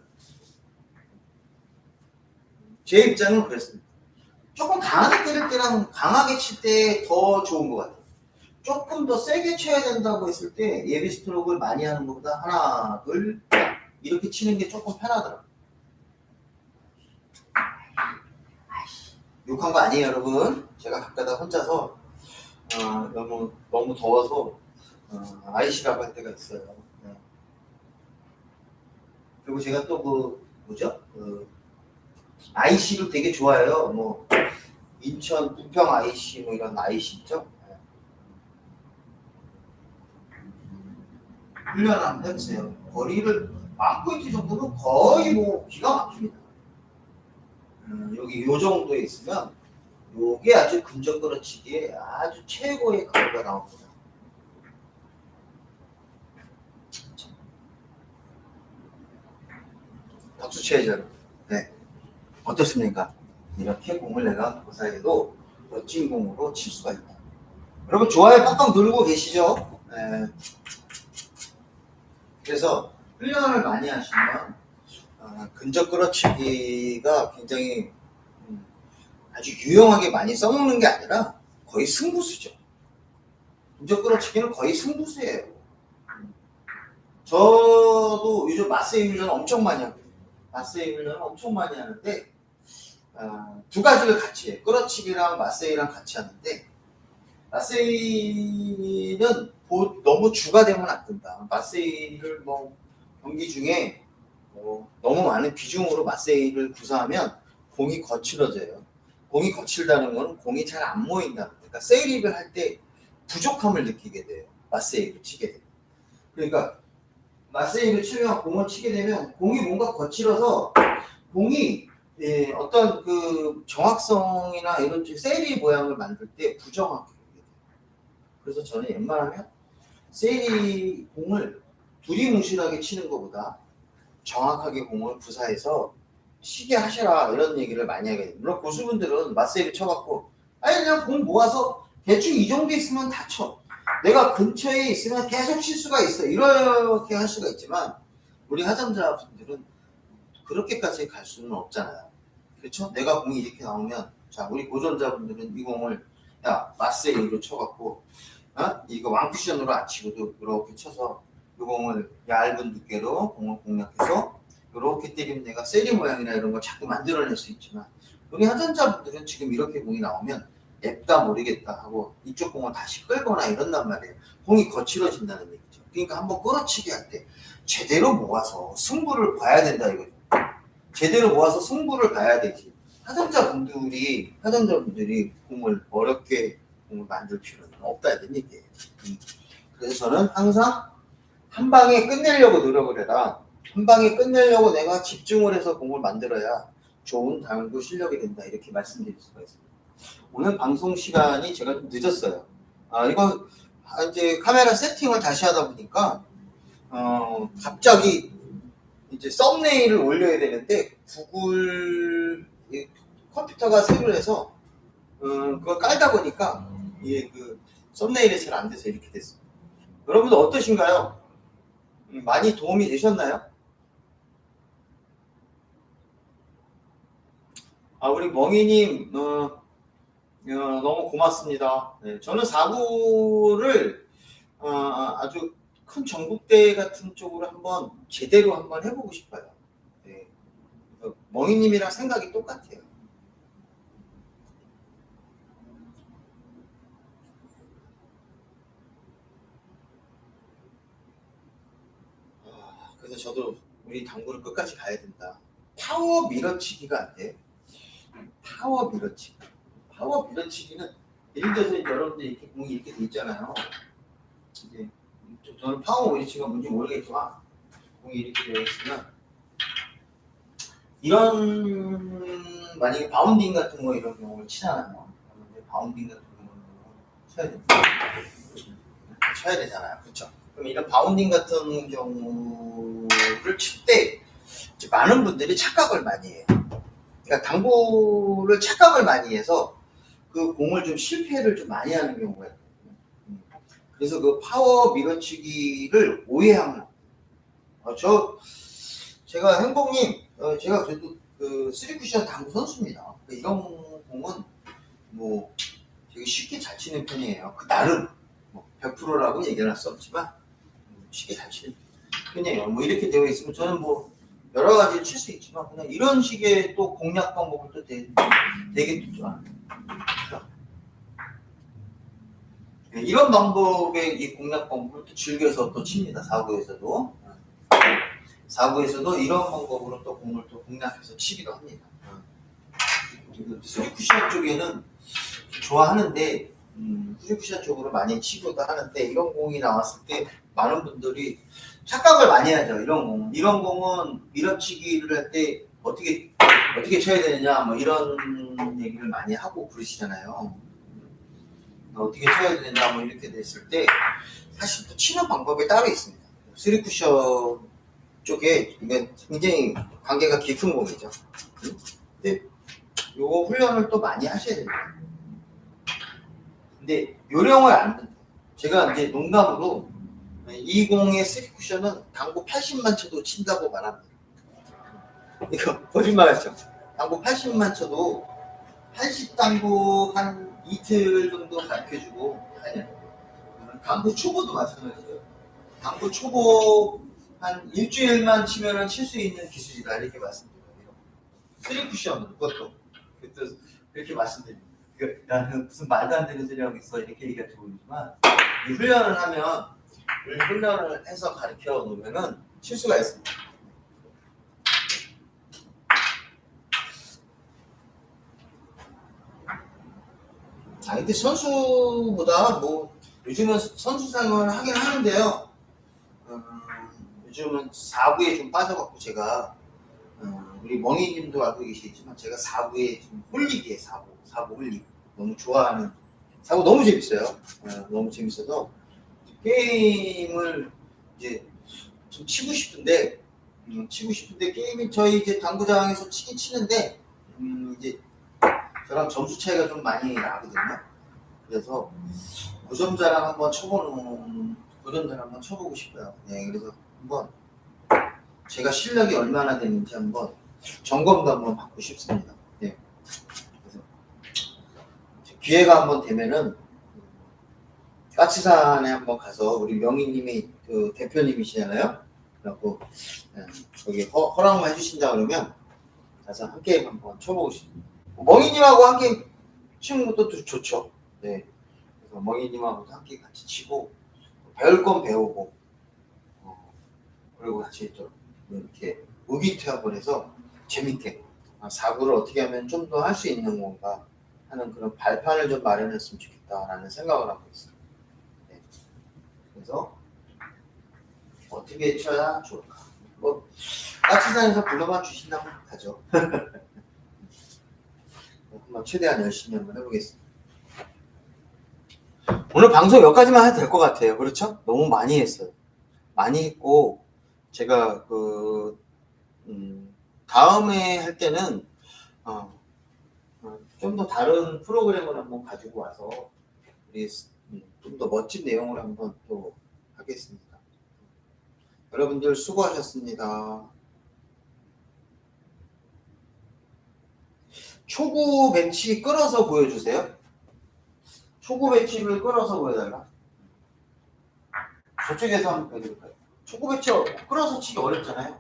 제 입장은 그랬습니다. 조금 강하게 때릴 때랑 강하게 칠 때 더 좋은 것 같아요. 조금 더 세게 쳐야 된다고 했을 때 예비 스트로크를 많이 하는 것보다 하나, 둘 이렇게 치는 게 조금 편하더라고요. 욕한 거 아니에요, 여러분. 제가 가끔가다 혼자서 너무 더워서 아이씨라고 할 때가 있어요. 네. 그리고 제가 또 아이씨를 되게 좋아해요. 뭐 인천 부평 아이씨 뭐 이런 아이씨 있죠. 네. 훈련 한번 해보세요. 거리를 만 포인트 정도는 거의 뭐 기가 막힙니다. 여기 요 정도에 있으면 요게 아주 근접 끌어치기에 아주 최고의 거리가 나옵니다. 박수 쳐야죠. 네. 어떻습니까? 이렇게 공을 내가 고사해도 멋진 공으로 칠 수가 있다. 여러분 좋아요 빡빡 누르고 계시죠? 네. 그래서 훈련을 많이 하시면 근접 끌어치기가 굉장히 아주 유용하게 많이 써먹는 게 아니라 거의 승부수죠. 근접 끌어치기는 거의 승부수예요. 저도 요즘 마세이 훈련 엄청 많이 하거든요. 마세이 훈련을 엄청 많이 하는데 두 가지를 같이 해요. 끌어치기랑 마세이랑 같이 하는데 마세이는 너무 주가 되면 안 된다. 마세이를 뭐 경기 중에 너무 많은 비중으로 마세이를 구사하면 공이 거칠어져요. 공이 거칠다는 건 공이 잘 안 모인다. 그러니까 세이립을 할 때 부족함을 느끼게 돼요. 마세이를 치게 돼요. 그러니까 마세이를 치면 공을 치게 되면 공이 뭔가 거칠어서 공이 어떤 그 정확성이나 이런 세리 모양을 만들 때 부정확하게 돼요. 그래서 저는 웬만하면 세리 공을 두리뭉실하게 치는 것보다 정확하게 공을 구사해서 치게 하셔라 이런 얘기를 많이 하게 돼요. 물론 고수분들은 마세이를 쳐갖고 아니 그냥 공 모아서 대충 이 정도 있으면 다 쳐. 내가 근처에 있으면 계속 칠 수가 있어. 이렇게 할 수가 있지만 우리 하전자분들은 그렇게까지 갈 수는 없잖아요. 그렇죠? 내가 공이 이렇게 나오면 자 우리 고전자분들은 이 공을 야 마세이로 쳐갖고 이거 왕쿠션으로 안 치고도 이렇게 쳐서 이 공을 얇은 두께로 공을 공략해서 이렇게 때리면 내가 세리 모양이나 이런 걸 자꾸 만들어낼 수 있지만 우리 하전자분들은 지금 이렇게 공이 나오면 냅다 모르겠다 하고 이쪽 공을 다시 끌거나 이런단 말이에요. 공이 거칠어진다는 얘기죠. 그러니까 한번 끌어치기 할 때 제대로 모아서 승부를 봐야 된다 이거죠. 제대로 모아서 승부를 봐야 되지. 하전자분들이 공을 어렵게 공을 만들 필요는 없다 이런 얘기예요. 그래서 저는 항상 한 방에 끝내려고 노력을 해라. 한 방에 끝내려고 내가 집중을 해서 공을 만들어야 좋은 당구 실력이 된다. 이렇게 말씀드릴 수가 있습니다. 오늘 방송 시간이 제가 좀 늦었어요. 이건 이제 카메라 세팅을 다시 하다 보니까 갑자기 이제 썸네일을 올려야 되는데 구글 컴퓨터가 새로 해서 그거 깔다 보니까 이게 그 썸네일이 잘 안 돼서 이렇게 됐습니다. 여러분들 어떠신가요? 많이 도움이 되셨나요? 우리 멍이님 너무 고맙습니다. 네, 저는 4구를 아주 큰 전국대 같은 쪽으로 한번 제대로 한번 해보고 싶어요. 네, 멍이님이랑 생각이 똑같아요. 그래서 저도 우리 당구를 끝까지 가야 된다. 파워 밀어치기가 안 돼. 파워 밀어치기. 파워 밀어치기는 예를 들어서 여러분들 이렇게 공이 이렇게 돼 있잖아요. 이제 저는 파워 밀어치기가 뭔지 모르겠지만 공이 이렇게 되어 있으면 이런 만약에 바운딩 같은 거 이런 경우를 치잖아요. 바운딩 같은 경우는 쳐야 됩니다. 쳐야 되잖아요. 그렇죠? 그럼 이런 바운딩 같은 경우를 칠 때 많은 분들이 착각을 많이 해요. 그러니까 당구를 착각을 많이 해서 그 공을 좀 실패를 좀 많이 하는 경우가 있거든요. 그래서 그 파워 밀어치기를 오해하면 제가 행복님 제가 그래도 그 3쿠션 당구 선수입니다. 이런 공은 뭐 되게 쉽게 잘 치는 편이에요. 그 나름 뭐 100%라고 얘기할 수 없지만 쉽게 잘 치는 편이에요. 뭐 이렇게 되어 있으면 저는 뭐 여러 가지를 칠 수 있지만 그냥 이런 식의 또 공략 방법을 또 되게 또 좋아해요. 이런 방법의 이 공략 방법을 또 즐겨서 또 칩니다. 4구에서도 이런 방법으로 또 공을 또 공략해서 치기도 합니다. 3쿠션 쪽에는 좋아하는데 3쿠션 쪽으로 많이 치고도 하는데 이런 공이 나왔을 때 많은 분들이 착각을 많이 하죠. 이런 공은 밀어치기를 할 때 어떻게 쳐야 되느냐 뭐 이런 얘기를 많이 하고 그러시잖아요. 어떻게 쳐야 되느냐 뭐 이렇게 됐을 때 사실 또 치는 방법이 따로 있습니다. 3쿠션 쪽에 이게 굉장히 관계가 깊은 공이죠. 네, 요거 훈련을 또 많이 하셔야 됩니다. 근데 요령을 안 듣는 제가 이제 농담으로 이 공의 3쿠션은 당구 80만 쳐도 친다고 말합니다. 이거 거짓말하죠. 당구 80만 쳐도 80당구 한 이틀 정도 가르쳐주고 당구 초보도 마찬가지예요. 당구 초보 한 일주일만 치면은 칠 수 있는 기술이다 이렇게 말씀드려요. 3쿠션 그것도 그렇게 말씀드립니다. 나는 무슨 말도 안 되는 소리 하고 있어 이렇게 얘기가 들어오지만 이 훈련을 해서 가르쳐 놓으면은 칠 수가 있습니다. 근데 선수보다 뭐 요즘은 선수 생활을 하긴 하는데요. 요즘은 4구에 좀 빠져갖고 제가 우리 멍이님도 알고 계시겠지만 제가 4구에 좀 홀릭이에요. 4구 홀릭 너무 좋아하는 4구 너무 재밌어요. 너무 재밌어서 게임을 이제 좀 치고 싶은데 게임이 저희 이제 당구장에서 치긴 치는데 이제 저랑 점수 차이가 좀 많이 나거든요. 그래서 고점자랑 한번 쳐보고 싶어요. 네, 그래서 한번 제가 실력이 얼마나 되는지 한번 점검도 한번 받고 싶습니다. 네. 그래서 기회가 한번 되면은 까치산에 한번 가서 우리 명희님이 그 대표님이시잖아요. 그래갖고 거기 허락만 해주신다 그러면 가서 한 게임 한번 쳐보고 싶습니다. 멍이님하고 한 게임 치는 것도 좋죠. 네. 그래서 멍이님하고도 한 게임 같이 치고 배울 건 배우고 그리고 같이 또 이렇게 의기투합을 해서 재밌게 4구를 어떻게 하면 좀 더 할 수 있는 건가 하는 그런 발판을 좀 마련했으면 좋겠다라는 생각을 하고 있어요. 네. 그래서 어떻게 쳐야 좋을까? 뭐 까치산에서 불러만 주신다면 가죠. 한번 최대한 열심히 한번 해보겠습니다. 오늘 방송 여기까지만 해도 될 것 같아요. 그렇죠? 너무 많이 했어요. 많이 했고 제가 다음에 할 때는 좀 더 다른 프로그램을 한번 가지고 와서 우리 좀 더 멋진 내용을 한번 또 하겠습니다. 여러분들 수고하셨습니다. 초구 배치 끌어서 보여주세요. 초구 배치를 끌어서 보여달라. 저쪽에서 한번 보여드릴까요? 초구 배치 끌어서 치기 어렵잖아요.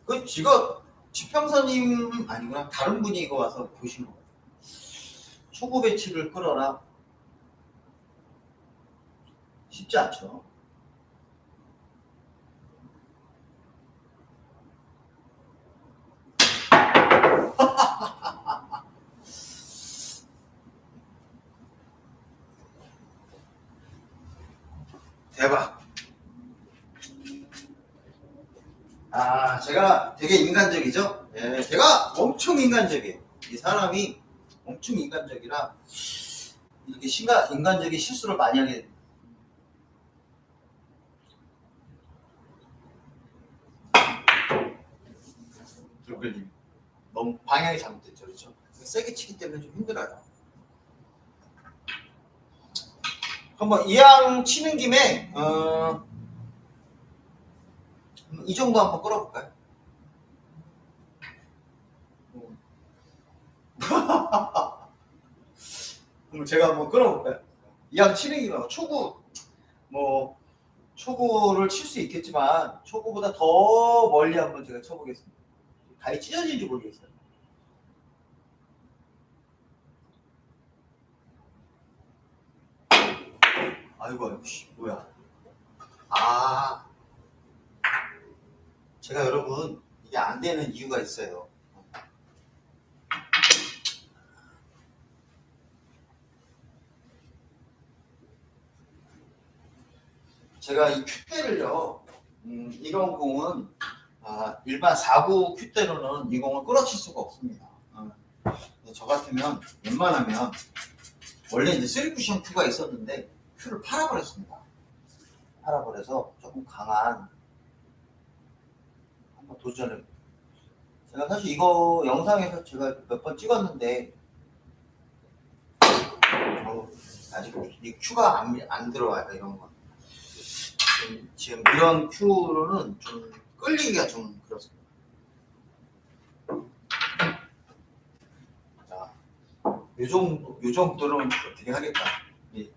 그 지평선님 아니구나. 다른 분이 이거 와서 보신 거예요. 초구 배치를 끌어라. 쉽지 않죠. 대박. 제가 되게 인간적이죠? 네, 제가 엄청 인간적이에요. 이 사람이 엄청 인간적이라 이렇게 인간적인 실수를 많이 하게 됩니다. 들끌림. 너무 방향이 잘못됐죠, 그렇죠? 세게 치기 때문에 좀 힘들어요. 한번 이왕 치는 김에 이 정도 한번 끌어볼까요? 그럼 제가 한번 끌어볼까요? 이왕 치는 김에 초구를 칠 수 있겠지만 초구보다 더 멀리 한번 제가 쳐보겠습니다. 가위 찢어질지 모르겠어요. 아이고 뭐야. 제가 여러분 이게 안 되는 이유가 있어요. 제가 이 큐대를요, 이런 공은 일반 4구 큐대로는 이 공을 끌어칠 수가 없습니다. 저 같으면 웬만하면 원래 이제 3쿠션 큐가 있었는데 큐를 팔아버렸습니다. 팔아버려서 조금 강한 한번 도전을. 제가 사실 이거 영상에서 제가 몇 번 찍었는데 아직 이 큐가 안 들어와요. 이런 거. 지금 이런 큐로는 좀 끌리기가 좀 그렇습니다. 자, 요 정도는 어떻게 하겠다. 이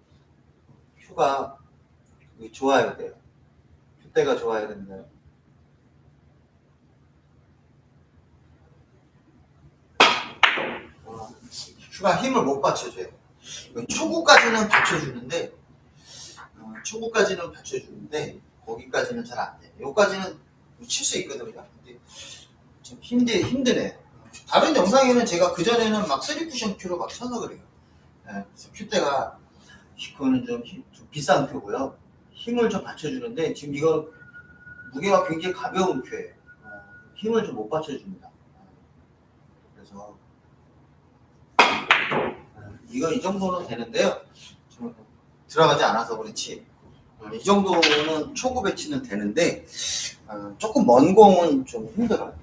큐가 좋아야 돼요. 큐대가 좋아야 된다. 큐가 힘을 못 받쳐줘요. 초구까지는 받쳐주는데 거기까지는 잘 안 돼요. 여기까지는 칠 수 있거든요. 근데 좀 힘드네. 다른 영상에는 제가 그전에는 막 3쿠션 큐로 막 쳐서 그래요. 그래서 큐대가 그거는 좀 비싼 큐고요. 힘을 좀 받쳐주는데 지금 이거 무게가 굉장히 가벼운 큐예요. 힘을 좀 못 받쳐줍니다. 그래서 이거 이 정도는 되는데요. 좀 들어가지 않아서 그렇지. 이 정도는 초구 배치는 되는데 조금 먼 공은 좀 힘들어요.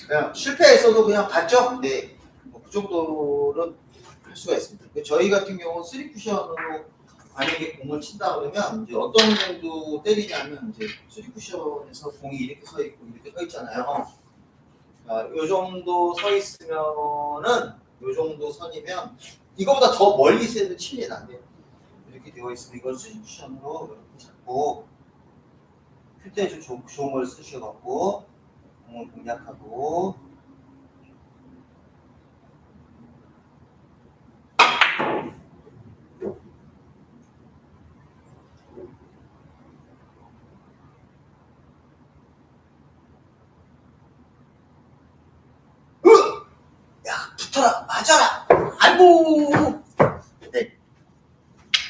그냥 실패했어도 그냥 봤죠? 네. 그 정도는 할 수가 있습니다. 저희 같은 경우는 3쿠션으로 만약에 공을 친다 그러면 이제 어떤 정도 때리냐면 이제 3쿠션에서 공이 이렇게 서 있고 이렇게 서 있잖아요. 요 정도 서 있으면은 요 정도 선이면 이거보다 더 멀리 세도 칩니다. 안 돼요. 이렇게 되어 있으면 이걸 3쿠션으로 이렇게 잡고 큐대 좀 좋은 걸 쓰셔갖고 공을 공략하고 붙어라, 맞아라. 아이고. 네.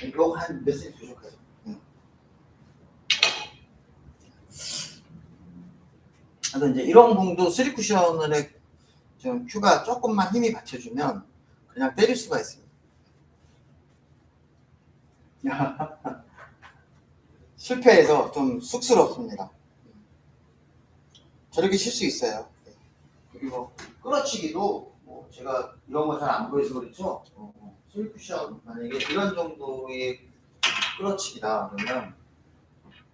이거 한 몇 센치 부족하죠. 그래서 이제 이런 공도 3쿠션을 좀 큐가 조금만 힘이 받쳐주면 그냥 때릴 수가 있습니다. 실패해서 좀 쑥스럽습니다. 저렇게 칠 수 있어요. 그리고 끌어치기도 뭐 제가 이런 거 잘 안 보여서 그렇죠. 3쿠션 만약에 이런 정도의 끌어치기다 그러면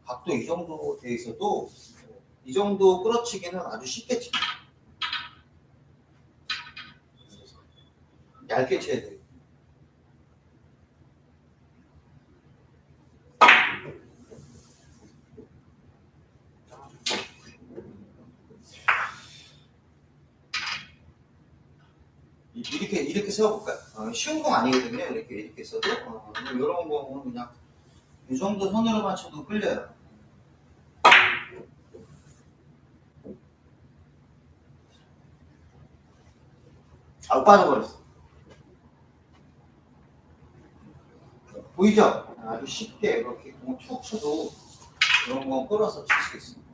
각도 이 정도 돼 있어도 이 정도 끌어치기는 아주 쉽게 칩니다. 얇게 쳐야 돼요. 이렇게 세워볼까요? 쉬운 공 아니거든요. 이렇게 써도 이런 공은 그냥 이 정도 선으로만 쳐도 끌려요. 아우 빠져버렸어. 보이죠? 아주 쉽게 이렇게 공을 툭 쳐도 이런 건 끌어서 칠 수 있습니다.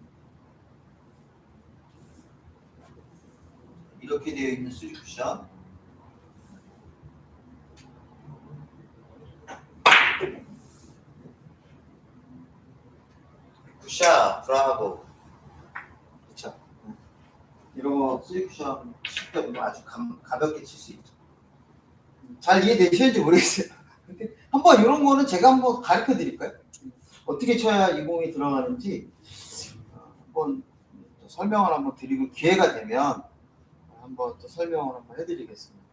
이렇게 되어 있는 3쿠션. 굿샷, 브라보. 그쵸? 이런 거 3쿠션 칠 때 아주 가볍게 칠 수 있죠. 잘 이해되시는지 모르겠어요. 근데 한번 이런 거는 제가 한번 가르쳐 드릴까요? 어떻게 쳐야 이 공이 들어가는지 한번 또 설명을 한번 드리고 기회가 되면 한번 또 설명을 한번 해드리겠습니다.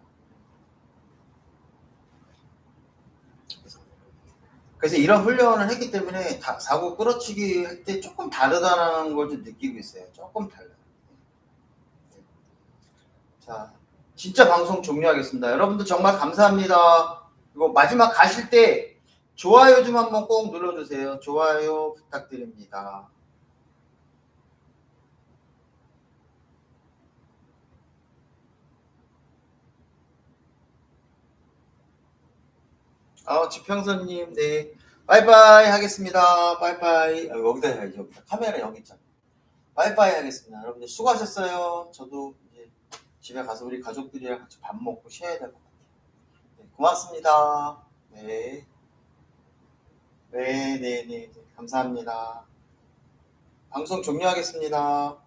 그래서 이런 훈련을 했기 때문에 사고 끌어치기 할 때 조금 다르다는 걸 좀 느끼고 있어요. 조금 달라요. 자, 진짜 방송 종료하겠습니다. 여러분들 정말 감사합니다. 이거 마지막 가실 때 좋아요 좀 한번 꼭 눌러주세요. 좋아요 부탁드립니다. 지평선님, 네. 바이바이 하겠습니다. 바이바이. 여기다 해야지, 여기다. 카메라 여기 있잖아. 바이바이 하겠습니다. 여러분들 수고하셨어요. 저도 이제 집에 가서 우리 가족들이랑 같이 밥 먹고 쉬어야 될 것 같아요. 네, 고맙습니다. 네. 네. 감사합니다. 방송 종료하겠습니다.